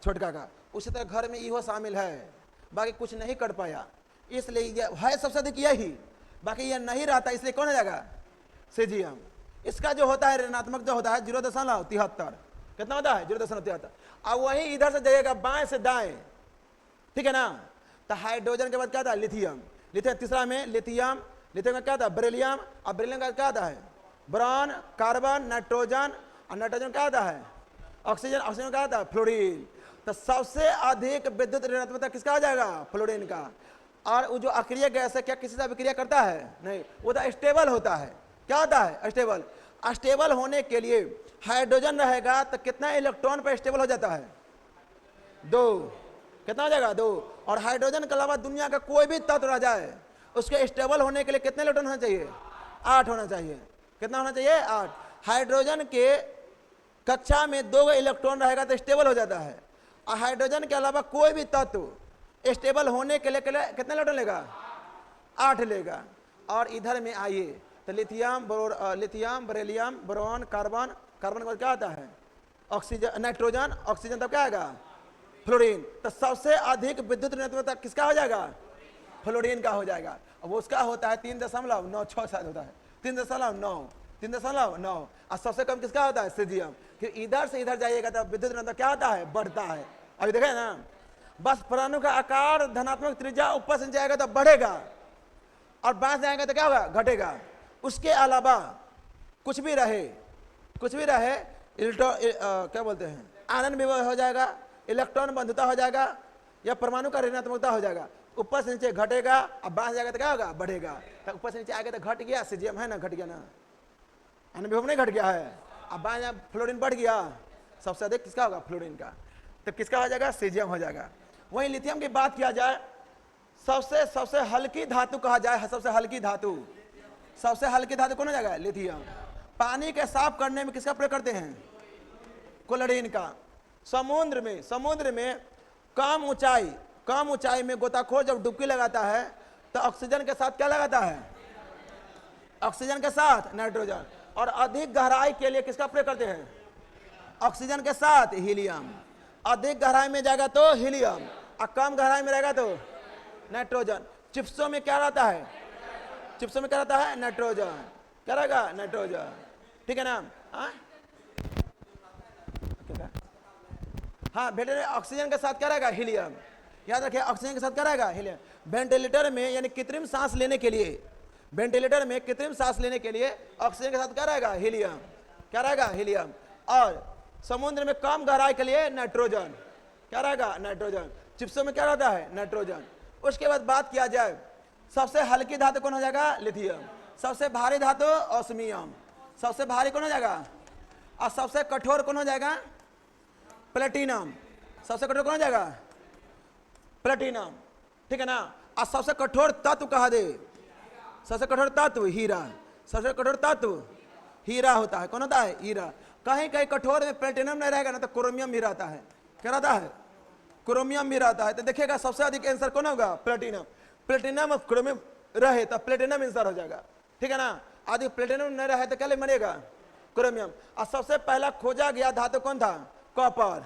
छोटका का। उसी तरह घर में इहो शामिल है, बाकी कुछ नहीं कर पाया, इसलिए ये है सबसे अधिक यही, बाकी ये नहीं रहता, इसलिए कौन हो जाएगा सीजियम। इसका जो होता है ऋणात्मक जो होता है 0.73, कितना होता है 0.73। अब वही इधर से जाइएगा बाएं से दाएं, ठीक है ना। तो हाइड्रोजन के बाद क्या था लिथियम, लिथियम तीसरा में लिथियम, लिथियम का क्या था बेरिलियम, और बेरिलियम का क्या आता है बोरॉन, कार्बन, नाइट्रोजन, और नाइट्रोजन क्या आता है ऑक्सीजन, ऑक्सीजन क्या आता है फ्लोरीन। तो सबसे अधिक विद्युत ऋणात्मकता किसका आ जाएगा फ्लोरीन का। और वो जो अक्रिय गैस है क्या किसी से अभिक्रिया करता है नहीं, वो तो स्टेबल होता है। क्या होता है स्टेबल। स्टेबल होने के लिए हाइड्रोजन रहेगा तो कितना इलेक्ट्रॉन पर स्टेबल हो जाता है 2, कितना हो जाएगा 2। और हाइड्रोजन के अलावा दुनिया का कोई भी तत्व रह जाए उसके स्टेबल होने के लिए कितने इलेक्ट्रॉन होना चाहिए 8 होना चाहिए। कितना होना चाहिए 8। हाइड्रोजन के कक्षा में 2 इलेक्ट्रॉन रहेगा तो स्टेबल हो जाता है, और हाइड्रोजन के अलावा कोई भी तत्व स्टेबल होने के लिए कितने इलेक्ट्रॉन लेगा 8 लेगा। और इधर में आइए तो lithium, lithium, beryllium, boron, carbon, carbon के बाद क्या आता है ऑक्सीजन, नाइट्रोजन, ऑक्सीजन, तब क्या आएगा फ्लोरीन। तो सबसे अधिक विद्युत ऋणात्मकता किसका हो जाएगा फ्लोरीन का हो जाएगा। अब उसका होता है 3.96 शायद होता है 3.9। और सबसे कम किसका होता है सीजियम। फिर इधर से इधर जाइएगा तो विद्युत ऋणात्मकता क्या होता है बढ़ता है। अभी देखें ना, बस परमाणु का आकार धनात्मक त्रिज्या ऊपर से जाएगा तो बढ़ेगा, और बाएं से जाएगा तो क्या होगा घटेगा। उसके अलावा कुछ भी रहे क्या बोलते हैं आनंद विभव हो जाएगा, इलेक्ट्रॉन बंधुता हो जाएगा, या परमाणु का ऋणात्मकता हो जाएगा। ऊपर से नीचे घटेगा, अब बाएं से जाएगा तो क्या होगा बढ़ेगा। तो ऊपर से नीचे आगे तो घट गया, सीजियम है ना घट गया ना, आनंद विभव नहीं घट गया है। अब बाएं फ्लोरीन बढ़ गया, सबसे अधिक किसका होगा फ्लोरीन का, तो किसका हो जाएगा सीजियम हो जाएगा। वहीं लिथियम की बात किया जाए, सबसे हल्की धातु कहा जाए, सबसे हल्की धातु कौन हो जाएगा लिथियम। पानी के साफ करने में किसका प्रयोग करते हैं क्लोरीन का। समुद्र में कम ऊंचाई में गोताखोर जब डुबकी लगाता है तो ऑक्सीजन के साथ क्या लगाता है? ऑक्सीजन के साथ नाइट्रोजन। और अधिक गहराई के लिए किसका प्रयोग करते हैं? ऑक्सीजन के साथ हीलियम। अधिक गहराई में जाएगा तो हीलियम, और कम गहराई में रहेगा तो नाइट्रोजन। चिप्सों में क्या रहता है? चिप्सों में क्या रहता है? नाइट्रोजन। क्या रहेगा? नाइट्रोजन। ठीक है ना? हाँ, ऑक्सीजन के साथ क्या रहेगा? हीलियम। याद रखिए, ऑक्सीजन के साथ क्या रहेगा? हीलियम। वेंटिलेटर में यानी कृत्रिम सांस लेने के लिए, वेंटिलेटर में कृत्रिम सांस लेने के लिए ऑक्सीजन के साथ क्या रहेगा? हीलियम। क्या रहेगा? हीलियम। और समुद्र में कम गहराई के लिए नाइट्रोजन। क्या रहेगा? नाइट्रोजन। चिप्सों में क्या रहता है? नाइट्रोजन। उसके बाद बात किया जाए, सबसे हल्की धातु कौन हो जाएगा? लिथियम। सबसे भारी धातु ऑस्मियम। सबसे भारी कौन हो जाएगा? और सबसे कठोर कौन हो जाएगा? प्लेटिनम। सबसे कठोर कौन हो जाएगा? प्लेटिनम। ठीक है ना? और सबसे कठोर तत्व कहा दे? सबसे कठोर तत्व हीरा। सबसे कठोर तत्व हीरा होता है। कौन होता है? हीरा। कहीं कहीं कठोर में प्लेटिनम नहीं रहेगा ना तो क्रोमियम भी रहता है। क्या रहता है? क्रोमियम भी रहता है। तो देखिएगा सबसे अधिक आंसर कौन होगा? प्लेटिनम। प्लेटिनम और क्रोमियम रहे तो प्लेटिनम आंसर हो जाएगा। ठीक है ना? अधिक प्लेटिनम नहीं रहे तो क्या मरेगा? क्रोमियम। और सबसे पहला खोजा गया धातु कौन था? कॉपर।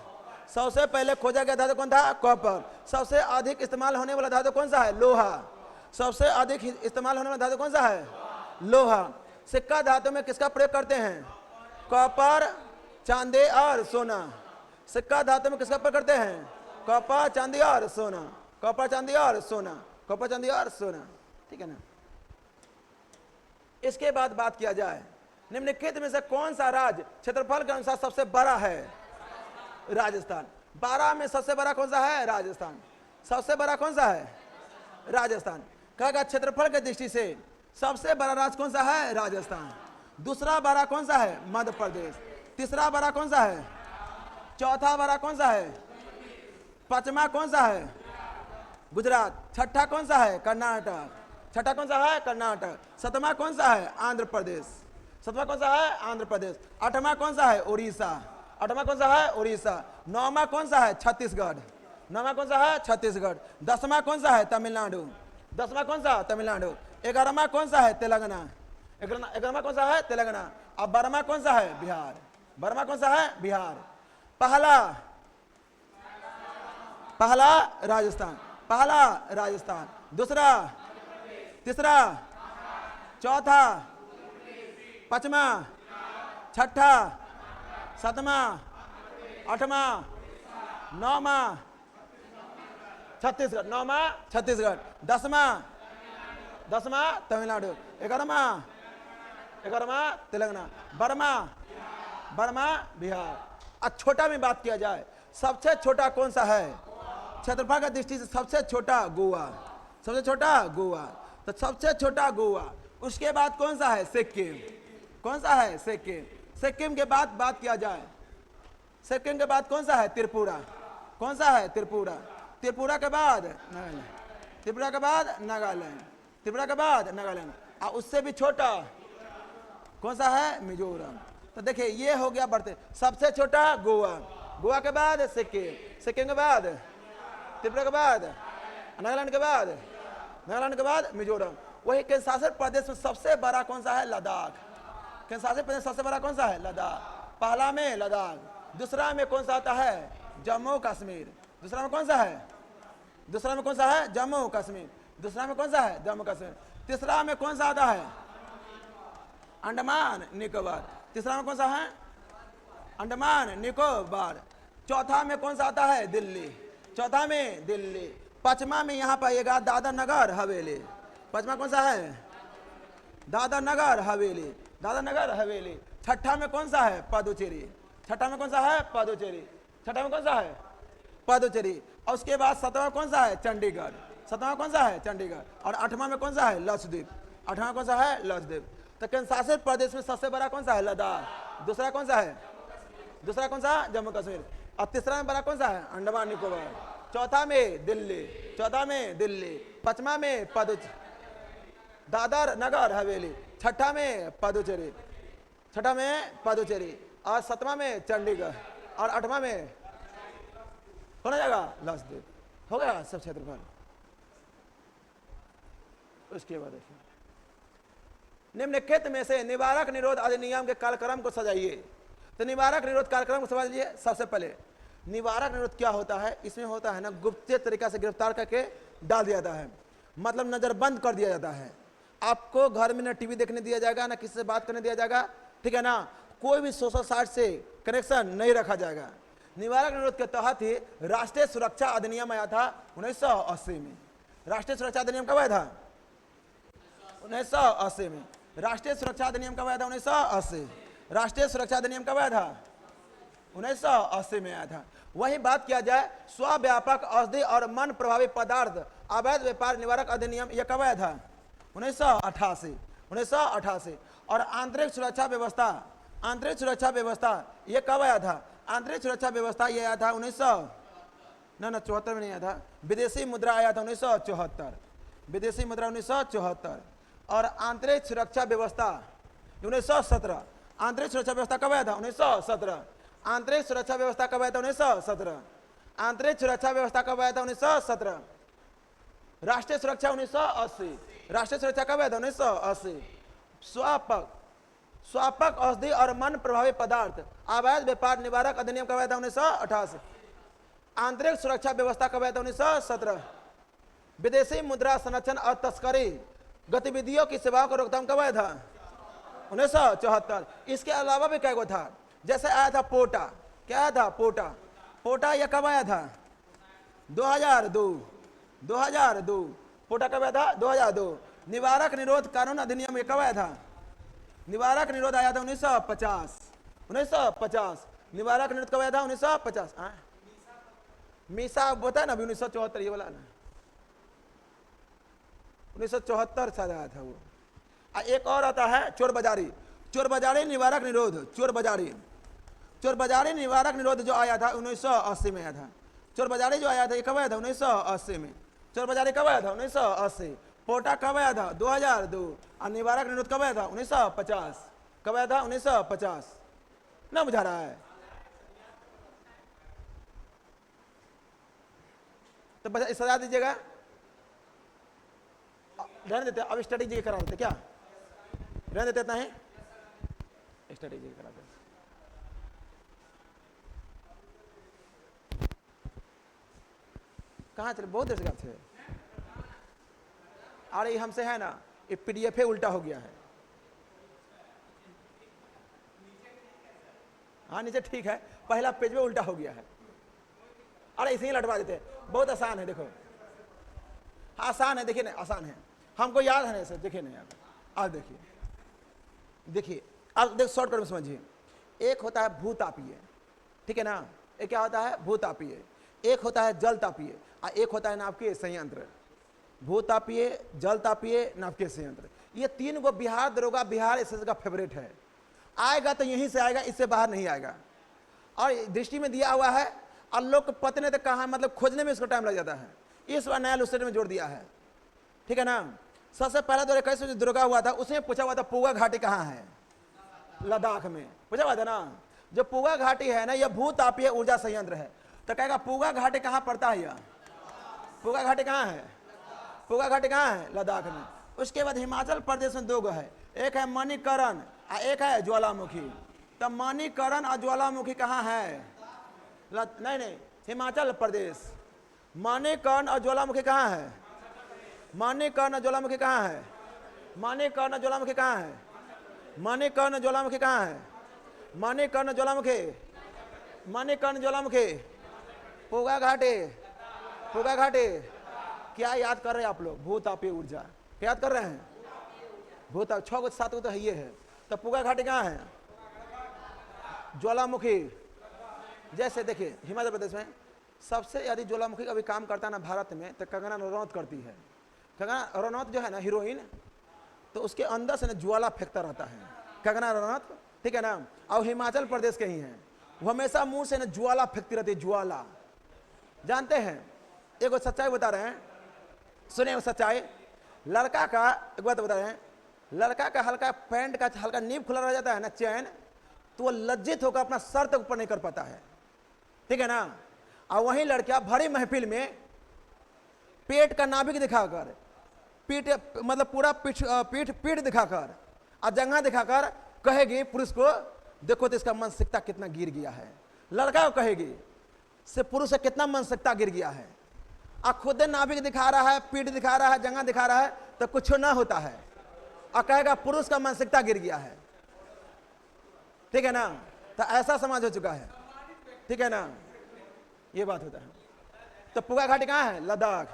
सबसे पहले खोजा गया धातु कौन था? कॉपर। सबसे अधिक इस्तेमाल होने वाला धातु कौन सा है? लोहा। सबसे अधिक इस्तेमाल होने वाला धातु कौन सा है? लोहा। सिक्का धातु में किसका प्रयोग करते हैं? कॉपर, चांदी और सोना। सिक्का धातु में किसका प्रयोग करते हैं? कॉपर, चांदी और सोना। कॉपर, चांदी और सोना। कॉपर, चांदी और सोना। ठीक है ना? इसके बाद बात किया जाए, निम्नलिखित में से कौन सा राज्य क्षेत्रफल के अनुसार सबसे बड़ा है? राजस्थान। 12 में सबसे बड़ा कौन सा है? राजस्थान। सबसे बड़ा कौन सा है? राजस्थान। कहेगा क्षेत्रफल की दृष्टि से सबसे बड़ा राज्य कौन सा है? राजस्थान। दूसरा बड़ा कौन सा है? मध्य प्रदेश। तीसरा बड़ा कौन सा है? चौथा बड़ा कौन सा है? पांचवा कौन सा है? गुजरात। छठा कौन सा है? कर्नाटक। छठा कौन सा है? कर्नाटक। सतवां कौन सा है? आंध्र प्रदेश। सतवां कौन सा है? आंध्र प्रदेश। आठवां कौन सा है? उड़ीसा। आठवां कौन सा है? उड़ीसा। नौवां कौन सा है? छत्तीसगढ़। नौवां कौन सा है? छत्तीसगढ़। 10वां कौन सा है? तमिलनाडु। 10वां कौन सा? तमिलनाडु। 11वां कौन सा है? तेलंगाना। 11वां कौन सा है? तेलंगाना। अब 12वां कौन सा है? बिहार। 12वां कौन सा है? बिहार। पहला राजस्थान। पहला राजस्थान। दूसरा, तीसरा, चौथा, पांचवा, छठा, सातवां, आठवां, नौवां छत्तीसगढ़। नौवां छत्तीसगढ़। 10वां तमिलनाडु। 11वां तेलंगाना। 12वां बिहार। अब छोटा में बात किया जाए, सबसे छोटा कौन सा है? क्षेत्रफल की दृष्टि से सबसे छोटा गोवा। सबसे छोटा गोवा। तो सबसे छोटा गोवा। उसके बाद कौन सा है? सिक्किम। कौन सा है? सिक्किम। सिक्किम के बाद बात किया जाए, सिक्किम के बाद कौन सा है? त्रिपुरा। कौन सा है? त्रिपुरा। त्रिपुरा के बाद नागालैंड। त्रिपुरा के बाद नागालैंड। त्रिपुरा के बाद नागालैंड। और उससे भी छोटा कौन सा है? मिजोरम। तो देखिए ये हो गया बढ़ते। सबसे छोटा गोवा। गोवा के बाद सिक्किम। सिक्किम के बाद त्रिपुरा के बाद नागालैंड के बाद नागालैंड के बाद मिजोरम। वही केंद्र शासित प्रदेश में सबसे बड़ा कौन सा है? लद्दाख। केंद्र शासित प्रदेश सबसे बड़ा कौन सा है? लद्दाख। पहला में लद्दाख। दूसरा में कौन सा आता है? जम्मू कश्मीर। दूसरा में कौन सा है? दूसरा में कौन सा है? जम्मू कश्मीर। दूसरा में कौन सा है? जम्मू कश्मीर। तीसरा में कौन सा आता है? अंडमान निकोबार। तीसरा में कौन सा है? अंडमान निकोबार। चौथा में कौन सा आता है? दिल्ली। चौथा में दिल्ली। पांचवा में यहाँ पाइएगा दादर नगर हवेली। पांचवा कौन सा है? दादर नगर हवेली। दादर नगर हवेली। छठा में कौन सा है? पुडुचेरी। छठा में कौन सा है? पुडुचेरी। छठा में कौन सा है? पुडुचेरी। और उसके बाद 7वां कौन सा है? चंडीगढ़। 7वां कौन सा है? चंडीगढ़। और 8वां में कौन सा है? लक्षद्वीप। 8वां कौन सा है? लक्षद्वीप। तो केंद्र शासित प्रदेश में सबसे बड़ा कौन सा है? लद्दाख। दूसरा कौन सा है? दूसरा कौन सा? जम्मू कश्मीर। और तीसरा में बड़ा कौन सा है? अंडमान निकोबार। चौथा में दिल्ली। चौथा में दिल्ली। पांचवा में दादर नगर हवेली। छठा में पुडुचेरी। छठा में पुडुचेरी। और 7वां में चंडीगढ़। और 8वां में कौन आ जाएगा? लक्षद्वीप। हो गया सब क्षेत्रफल। उसके बाद निम्नलिखित में से निवारक निरोध अधिनियम के कार्यक्रम को सजाइए। तो निवारक निरोध कार्यक्रम को समझिए। सबसे पहले निवारक निरोध क्या होता है? इसमें होता है ना, गुप्त तरीका से गिरफ्तार करके डाल दिया जाता है, मतलब नजरबंद कर दिया जाता है। आपको घर में ना टीवी देखने दिया जाएगा, ना किसी से बात करने दिया जाएगा, ठीक है ना, कोई भी सोशल साइट से कनेक्शन नहीं रखा जाएगा। निवारक निरोध के तहत ही राष्ट्रीय सुरक्षा अधिनियम आया था 1980 में। राष्ट्रीय सुरक्षा अधिनियम कब आया था? 1980 में। राष्ट्रीय सुरक्षा अधिनियम कब आया था? 1980। राष्ट्रीय सुरक्षा अधिनियम कब आया था? 1980 में आया था। वही बात किया जाए, स्वव्यापक औषधि और मन प्रभावी पदार्थ अवैध व्यापार निवारक अधिनियम, यह कब आया था? 1988। 1988। और आंतरिक सुरक्षा व्यवस्था, आंतरिक सुरक्षा व्यवस्था यह कब आया था? आंतरिक सुरक्षा व्यवस्था यह आया था 1974 में नहीं आया था। विदेशी मुद्रा आया था 1974। विदेशी मुद्रा 1974। और आंतरिक सुरक्षा व्यवस्था 1917। आंतरिक सुरक्षा व्यवस्था कब आया था? 1917। आंतरिक सुरक्षा व्यवस्था कब आया था? 1917। आंतरिक सुरक्षा व्यवस्था कब आया था? 1917। राष्ट्रीय सुरक्षा 1980। राष्ट्रीय सुरक्षा कब आया था? 1980। स्वापक औषधि और मन प्रभावी पदार्थ अवैध व्यापार निवारक अधिनियम कब आया था? 1988। आंतरिक सुरक्षा व्यवस्था कब आया था? 1917। विदेशी मुद्रा संरक्षण और तस्करी गतिविधियों की सेवाओं को रोकथाम कब आया था? 1974। इसके अलावा भी क्या था, जैसे आया था पोटा। क्या आया था? पोटा। पोटा यह कब आया था? 2002। 2002। पोटा कब आया था? 2002। निवारक निरोध कानून अधिनियम ये कब आया था? निवारक निरोध आया था 1950। 1950। निवारक निरोध कब आया था? 1950। मीसा बताया ना अभी 1974 ये वाला ना, 1974 शायद आया था वो। एक और आता है चोर बाजारी। चोर बाजारी निवारक निरोध। चोर बाजारी, चोर बाजारी निवारक निरोध जो आया था 1980 में आया था। चोर बाजारी जो आया था ये कब आया था? 1980 में। चोर बाजारी कब आया था? 1980। पोटा कब आया था? 2002। और निवारक निरोध कब आया था? 1950। कब आया था? 1950। ना बुझा रहा है? तो सजा दीजिएगा, रहने देते। अब स्ट्रेटेजी करा देते, क्या रहने देते इतना है? स्ट्रेटेजी करा देते। कहाँ चले? बहुत देर से थे। अरे हमसे है ना, ये पीडीएफ उल्टा हो गया है। हाँ नीचे ठीक है, पहला पेज में उल्टा हो गया है। अरे इसे ही लटवा देते हैं, बहुत आसान है। देखो आसान है, देखिए ना आसान है, हमको याद है ना सर। देखिए ना अब देखिए, देखिए अब देख शॉर्टकट में समझिए। एक होता है भूतापीय, ठीक है ना, एक क्या होता है? भूतापीय। एक होता है जल तापीय और एक होता है नाभिकीय संयंत्र। भूतापीय, जल तापीय, नाभिकीय संयंत्र, ये तीन को बिहार दरोगा, बिहार एसएससी का फेवरेट है। आएगा तो यहीं से आएगा, इससे बाहर नहीं आएगा। और दृष्टि में दिया हुआ है, और लोग को पता नहीं तो कहाँ, मतलब खोजने में इसको टाइम लग जाता है। इस बार नया लुस्टर में जोड़ दिया है, ठीक है ना। सबसे पहला दौर 21 जो दुर्गा हुआ था, उसमें पूछा हुआ था पूगा घाटी कहाँ है? लद्दाख में पूछा हुआ था ना। जो पूगा घाटी है ना, यह भूतापीय ऊर्जा संयंत्र है। तो कहेगा पूगा घाटी कहाँ पड़ता है? यह पूगा घाटी कहाँ है? पूगा घाटी कहाँ है? लद्दाख में। उसके बाद हिमाचल प्रदेश में 2 है, एक है मणिकरण और एक है ज्वालामुखी। तो मणिकरण और ज्वालामुखी कहाँ है? नहीं नहीं, हिमाचल प्रदेश। मणिकर्ण और ज्वालामुखी कहाँ है? मणिकर्ण और ज्वालामुखी कहाँ है? मणिकर्ण और ज्वालामुखी कहाँ है? मणिकर्ण ज्वालामुखी कहाँ है? मणिकर्ण ज्वालामुखी, मणिकर्ण ज्वालामुखी, पूगा घाटी, पूगा घाटी। क्या याद कर रहे हैं आप लोग? भूतापीय ऊर्जा क्या याद कर रहे हैं? भूता 6 7 तो है ये है। तो पूगा घाटी कहाँ है? ज्वालामुखी। जैसे देखिए हिमाचल प्रदेश में सबसे यदि ज्वालामुखी का भी काम करता है ना भारत में, तो कंगना रनौत करती है। कंगना रनौत जो है ना हीरोइन, तो उसके अंदर से ना ज्वाला फेंकता रहता है कंगना रनौत, ठीक है ना। और हिमाचल प्रदेश के ही हैं, वो हमेशा मुंह से ना ज्वाला फेंकती रहती है, ज्वाला। जानते हैं एक सच्चाई बता रहे हैं, सुने वो सच्चाई। लड़का का एक बात बता रहे हैं, लड़का का हल्का पैंट का हल्का नीब खुला रह जाता है ना, चैन, तो वो लज्जित होकर अपना सर तक ऊपर नहीं कर पाता है, ठीक है ना। और वहीं लड़कियां भरी महफिल में पेट का नाभिक दिखाकर, पीठ मतलब पूरा पीठ पीठ पीठ दिखाकर और जंघा दिखाकर कहेगी पुरुष को, देखो तो इसका मानसिकता कितना गिर गया है। लड़का को कहेगी से पुरुष से कितना मानसिकता गिर गया है। और खुद नाभिक दिखा रहा है, पीठ दिखा रहा है, जंघा दिखा रहा है तो कुछ ना होता है, और कहेगा पुरुष का मानसिकता गिर गया है। ठीक है ना, तो ऐसा समाज हो चुका है। ठीक है ना, ये बात होता है। तो पुगा घाटी कहाँ है? लद्दाख।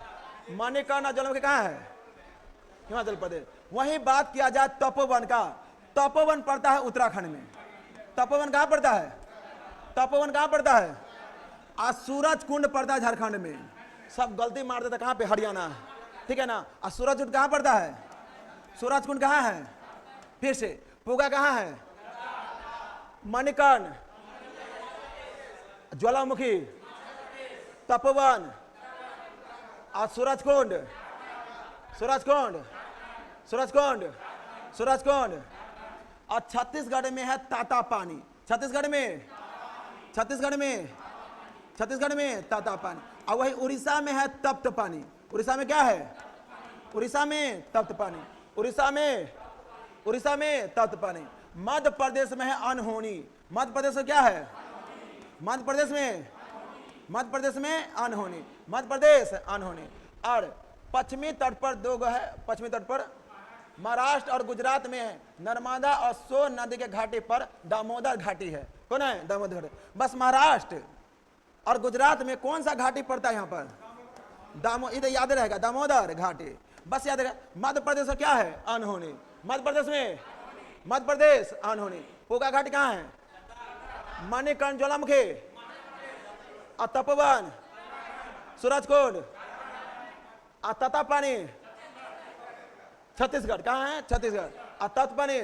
मणिकर्ण ज्वालामुखी कहाँ है? हिमाचल प्रदेश। वहीं बात किया जाए तपोवन का, तपोवन पड़ता है उत्तराखंड में। तपोवन कहाँ पड़ता है? तपोवन कहाँ पड़ता है? आज सूरज कुंड पड़ता है झारखंड में। सब गलती मार देते, कहाँ पे? हरियाणा। ठीक है ना। और सूरज कुंड कहाँ पड़ता है? सूरज कुंड कहाँ है? फिर से पुगा कहाँ है? मणिकर्ण, ज्वालामुखी, तपोवन और सूरज कुंड, सूरज कुंड, सूरज कुंड, सूरज कुंड। और छत्तीसगढ़ में है ताता पानी। छत्तीसगढ़ में, छत्तीसगढ़ में, छत्तीसगढ़ में ताता पानी। और वही उड़ीसा में है तप्त पानी। उड़ीसा में क्या है? उड़ीसा में तप्त पानी। उड़ीसा में, उड़ीसा में तप्त पानी। मध्य प्रदेश में है अनहोनी। मध्य प्रदेश में क्या है? मध्य प्रदेश में, मध्य प्रदेश में अनहोनी। मध्य प्रदेश अनहोनी। और पश्चिमी तट पर दो है, पश्चिमी तट पर महाराष्ट्र और गुजरात में है नर्मदा और सोन नदी के घाटी पर दामोदर घाटी है। कौन है? दामोदर घाटी। बस महाराष्ट्र और गुजरात में कौन सा घाटी पड़ता है? यहाँ पर इधर याद रहेगा, दामोदर घाटी। बस याद रहेगा। मध्य प्रदेश में क्या है? अनहोनी। मध्य प्रदेश में, मध्य प्रदेश अनहोनी। पुगा घाटी कहाँ है? मणिकर्ण ज्वालामुखी और तपोवन, सूरजकुंड और ततापानी। छत्तीसगढ़ कहाँ है? छत्तीसगढ़। और तत्पानी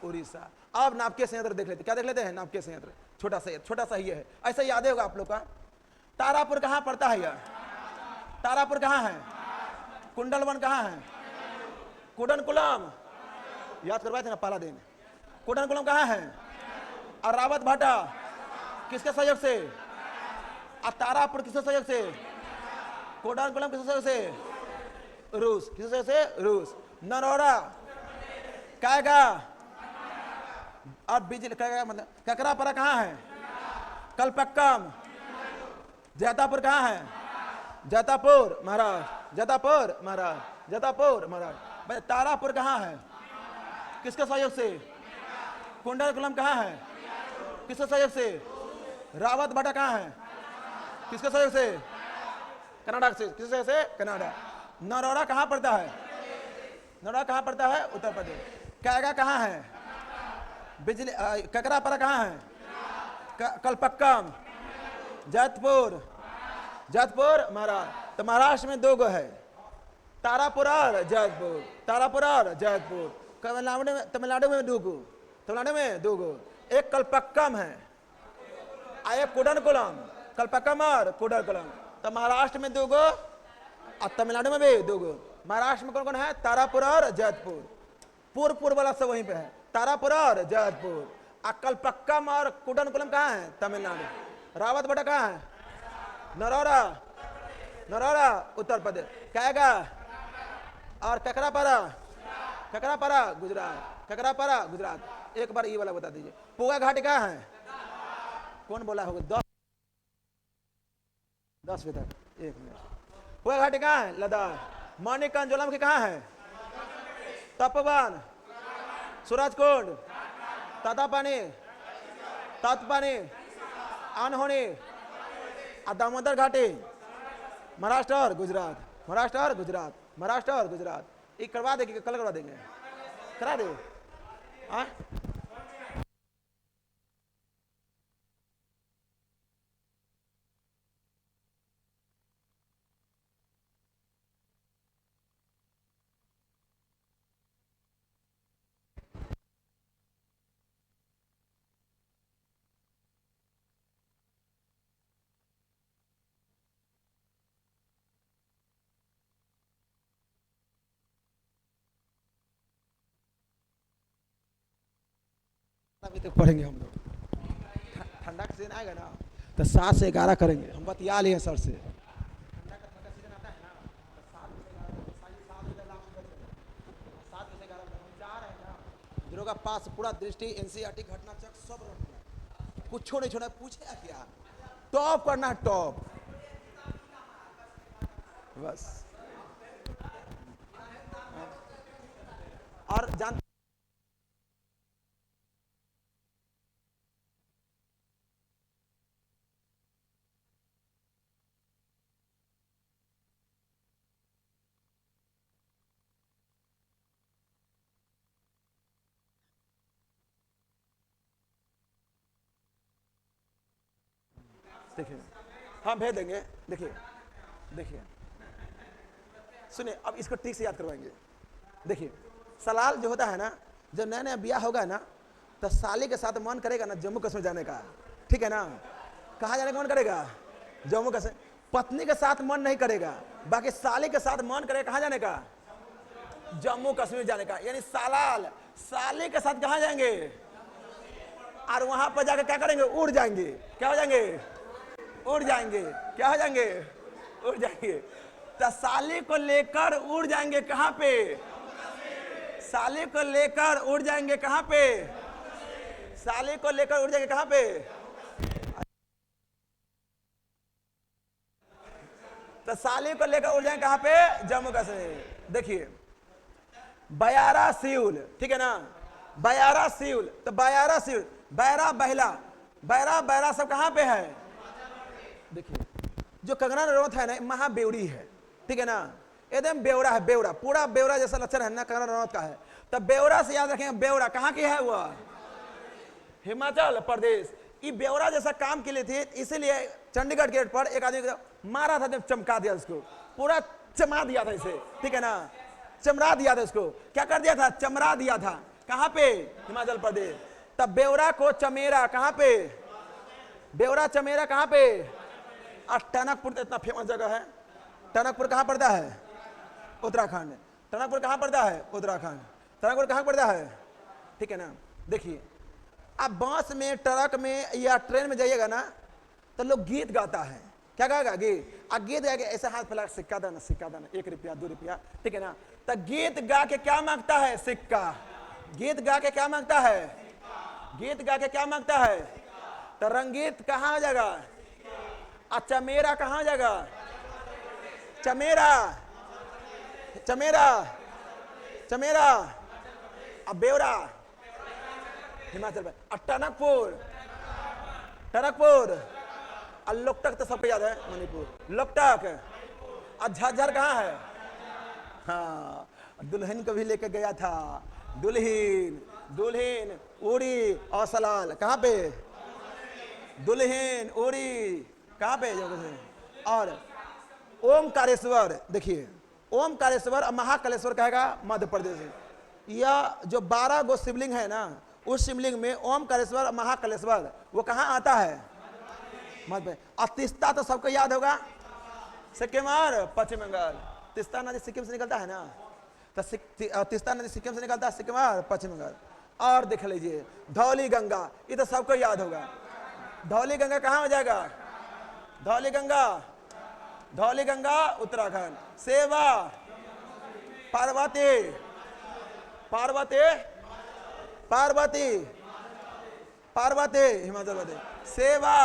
उड़ीसा। अब नापके संयंत्र देख लेते, क्या देख लेते हैं? नापके संयंत्र छोटा सा, छोटा सा ही है, ऐसा याद होगा आप लोग का। तारापुर कहाँ पड़ता है? यह तारापुर कहाँ है? कुंडलवन कहाँ है? कुडनकुलम, याद करवाए थे ना पहला दिन। कुडनकुलम कहाँ है? और रावत भाटा किसके सहयोग से? और तारापुर किसके सहयोग से? कुडनकुलम किसके सहयोग से? रूस। किसके सहयोग से? रूस। नरोरा कहेगा, और बिजली कहेगा, मतलब ककरापरा कहाँ है? कलपक्कम। जैतापुर कहाँ है? जैतापुर महाराज, जैतापुर महाराज, जैतापुर महाराज। तारापुर कहाँ है? किसके सहयोग से? कुंडलकुलम कहाँ है? किसके सहयोग से? रावत भाटा कहाँ है? किसके सहयोग से? कनाडा से। किसके सहयोग से? कनाडा। नरोरा कहाँ पड़ता है? नरोरा कहाँ पड़ता है? उत्तर प्रदेश। कैगा कहाँ है? बिजली। ककरापरा कहाँ है? कलपक्कम, जैतपुर, जैतपुर महाराज। तो महाराष्ट्र में दो गो है, तारापुर और जैतपुर। तारापुर और जैतपुर। तमिलनाडु में दो गो, तमिलनाडु में दो गो। एक कलपक्कम है, एक कुडनकुलम। कलपक्कम और कुडनकुलम। तो महाराष्ट्र में दो गो और तमिलनाडु में भी दो गो। महाराष्ट्र में कौन कौन है? तारापुर और जैतपुर। पूर्व पूर्व वाला सब वहीं पे है, तारापुर और जैतपुर। कलपक्कम और कुडनकुलम कहाँ है? तमिलनाडु। रावत भाटा कहाँ है? नरोरा, नरोरा उत्तर प्रदेश। कहेगा। और ककरापरा, ककरापरा गुजरात, ककरापरा गुजरात। एक बार ये वाला बता दीजिए। पुगा घाटी कहाँ है? कौन बोला होगा? 10 बजे तक, 1 मिनट। पुगा घाटी कहाँ है? लद्दाख। मणिकर्ण ज्वालामुखी कहाँ है? तपोवन, सूरजकुंड, तातापानी, तत्पानी, अनहोनी और दामोदर घाटी। महाराष्ट्र और गुजरात, महाराष्ट्र और गुजरात, महाराष्ट्र और गुजरात। ये करवा देंगे, कल करवा देंगे, करा दे। हाँ अभी तक पढ़ेंगे हम लोग। ठंडा का सीजन आएगा ना तो 7 से 11 करेंगे। हम बतिया लिए सर से। ठंडा का सीजन आता है ना दरोगा पास पूरा दृष्टि एनसीईआरटी घटना चक सब रखना, कुछ नहीं छोड़ा, पूछेगा क्या, टॉप करना है, टॉप बस। और जान देखिए, हाँ भेज देंगे। देखिए देखिए सुनिए, अब इसको ठीक से याद करवाएंगे। देखिए सलाल जो होता है ना, जब नया नया ब्याह होगा ना, तो साली के साथ मन करेगा ना जम्मू कश्मीर जाने का, ठीक है ना। कहाँ जाने का मन करेगा? जम्मू कश्मीर। पत्नी के साथ मन नहीं करेगा, बाकी साली के साथ मन करेगा कहाँ जाने का? जम्मू कश्मीर जाने का। यानी सलाल साली के साथ कहाँ जाएंगे? और वहां पर जाकर क्या करेंगे? उड़ जाएंगे। क्या हो जाएंगे? उड़ जाएंगे। क्या हो जाएंगे? उड़ जाएंगे। तो साली को लेकर उड़ जाएंगे कहां पे? साली को लेकर उड़ जाएंगे कहां पे? साली को लेकर उड़ जाएंगे कहां पे? तो साली को लेकर उड़ जाएंगे कहां पे? जम्मू कश्मीर। देखिए बयारा सिउल, ठीक है ना, बयारा सिउल। तो बयारा सिउल, बैरा बहला, बैरा बैरा सब कहां पे है? देखिए जो कंगना रनौत है ना, महाबेवड़ी है, ठीक है ना, एकदम बेवड़ा है, बेवड़ा, पूरा बेवड़ा जैसा लक्षण है ना कंगना रनौत का है। तो बेवड़ा से याद रखेंगे, बेवड़ा कहाँ की है? वह हिमाचल प्रदेश। ये बेवड़ा जैसा काम के लिए थी, इसीलिए चंडीगढ़ गेट पर एक आदमी मारा था, चमका दिया उसको, पूरा चमा दिया था इसे, ठीक है ना, चमरा दिया था उसको। क्या कर दिया था? चमरा दिया था। कहाँ पे? हिमाचल प्रदेश। तब बेवड़ा को चमेरा, कहाँ पे? बेवड़ा चमेरा कहाँ पे? और टनकपुर तो इतना फेमस जगह है। टनकपुर कहाँ पड़ता है? उत्तराखंड। टनकपुर कहाँ पड़ता है? उत्तराखंड। टनकपुर कहाँ पड़ता है? ठीक है ना। देखिए अब बस में, ट्रक में या ट्रेन में जाइएगा ना, तो लोग गीत गाता है। क्या गाएगा? गीत। अब गीत गा के ऐसे हाथ फैला, सिक्का देना, सिक्का देना, 1 रुपया 2 रुपया, ठीक है ना। तो गीत गा के क्या मांगता है? सिक्का। गीत गा के क्या मांगता है? गीत गा के क्या मांगता है? तो रंगीत कहाँ हो जाएगा? अच्छा चमेरा कहाँ हो जाएगा? चमेरा, चमेरा, चमेरा। अब बेवड़ा हिमाचल में। टनकपुर, टनकपुर। और लोकटक तो सबको याद है, मणिपुर। लोकटक। और झज्जर कहाँ है? हाँ, दुल्हन को भी लेके गया था। दुल्हीन, दुल्हीन, उड़ी और सलाल कहाँ पे? दुल्हीन, उड़ी कहाँ पे? और ओमकारेश्वर। देखिए ओमकारेश्वर और महाकालेश्वर कहेगा मध्य प्रदेश। यह जो 12 गो शिवलिंग है ना, उस शिवलिंग में ओमकारेश्वर और महाकालेश्वर वो कहाँ आता है? मध्य। और तीस्ता तो सबको याद होगा, सिक्किम और पश्चिम बंगाल। तीस्ता नदी सिक्किम से निकलता है ना, तो तीस्ता नदी सिक्किम से निकलता है, सिक्किम और पश्चिम बंगाल। और देख लीजिए धौली गंगा, ये तो सबको याद होगा। धौली गंगा कहाँ हो जाएगा? धौली गंगा, धौली गंगा उत्तराखंड। सेवा पार्वती, पार्वती, पार्वती, पार्वती हिमाचल प्रदेश। सेवा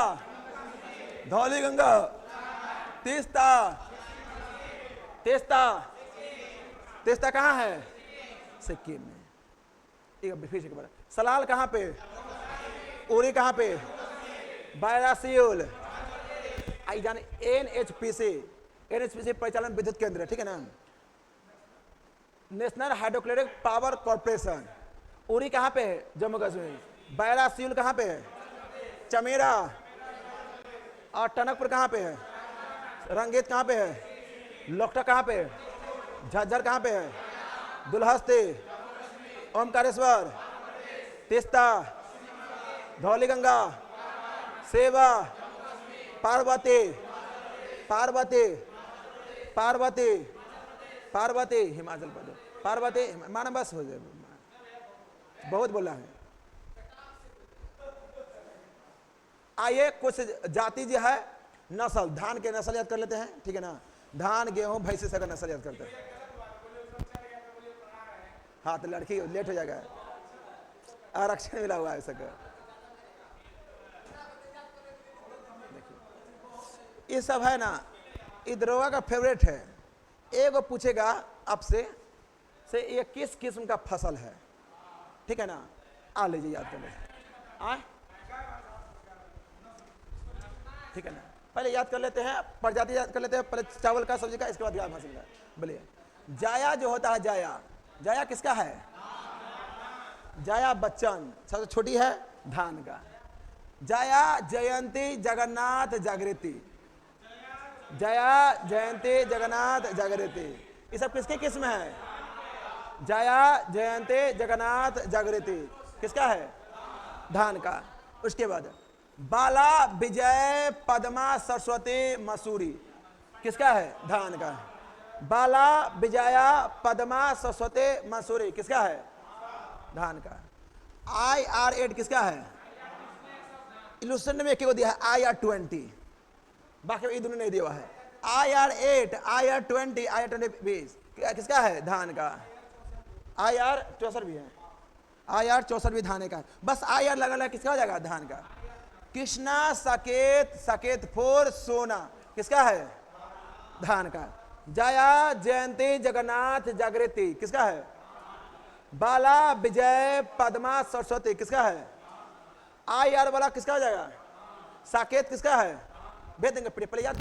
धौली गंगा, तीस्ता, तीस्ता, तीस्ता कहाँ है? सिक्किम में। एक फिर से बार, सलाल कहाँ पे? उरी कहाँ पे? बायरासियोल। आई जाने NHPC, NHPC परिचालन विद्युत केंद्र, ठीक है ना, national hydrochloric power corporation. Uri कहाँ पे है? जम्मू कश्मीर। बायरासियोल कहाँ पे है? चमेरा। और टनकपुर कहाँ पे है? रंगीत कहाँ पे है? लोकटक कहाँ पे है? झज्जर कहाँ पे है? दुल्हस्ती, ओमकारेश्वर, तीस्ता, धौली गंगा, सेवा, पार्वती, पार्वती, पार्वती, पार्वती हिमाचल प्रदेश। पार्वती माना बस हो जाए, बहुत बोला है। आइए कुछ जाति जो है, नस्ल, धान के नस्ल याद कर लेते हैं, ठीक है ना। धान, गेहूं, भैंसी से का नस्ल याद करते हैं। हाँ तो लड़की लेट हो जाएगा। आरक्षण मिला हुआ है सबको। ये सब है ना, ये दरोगा का फेवरेट है। एक वो पूछेगा आपसे से ये किस किस्म का फसल है, ठीक है ना, आ लीजिए याद कर लीजिए, ठीक है ना। पहले याद कर लेते हैं, प्रजाति याद कर लेते हैं, पहले चावल का, सब्जी का, इसके बाद याद हासिल का। बोलिए, जाया जो होता है, जाया, जाया किसका है? जाया बच्चन, सबसे छोटी है धान का। जाया जयंती जगन्नाथ जागृति, जया जयंती जगन्नाथ जागृति, ये सब किसकी किस्म है? जया जयंती जगन्नाथ जागृति किसका है? धान का। उसके बाद बाला विजय पद्मा सरस्वती मसूरी किसका है? धान का। बाला विजया पद्मा सरस्वती मसूरी किसका है? धान का। IR8 किसका है? इलुस्ट्रेशन में एक को दिया है IR20, बाकी ये दोनों नहीं दिया हुआ है। IR8, IR20, IR20 किसका है? धान का। IR64 भी है, IR64 भी धान का है। बस IR लगा किसका हो जाएगा? धान का। कृष्णा साकेत, साकेत 4 सोना किसका है? धान का। जया जयंती जगन्नाथ जागृति किसका है? बाला विजय पद्मा सरस्वती किसका है? IR वाला किसका हो जाएगा? साकेत किसका है? भेज देंगे, पहले याद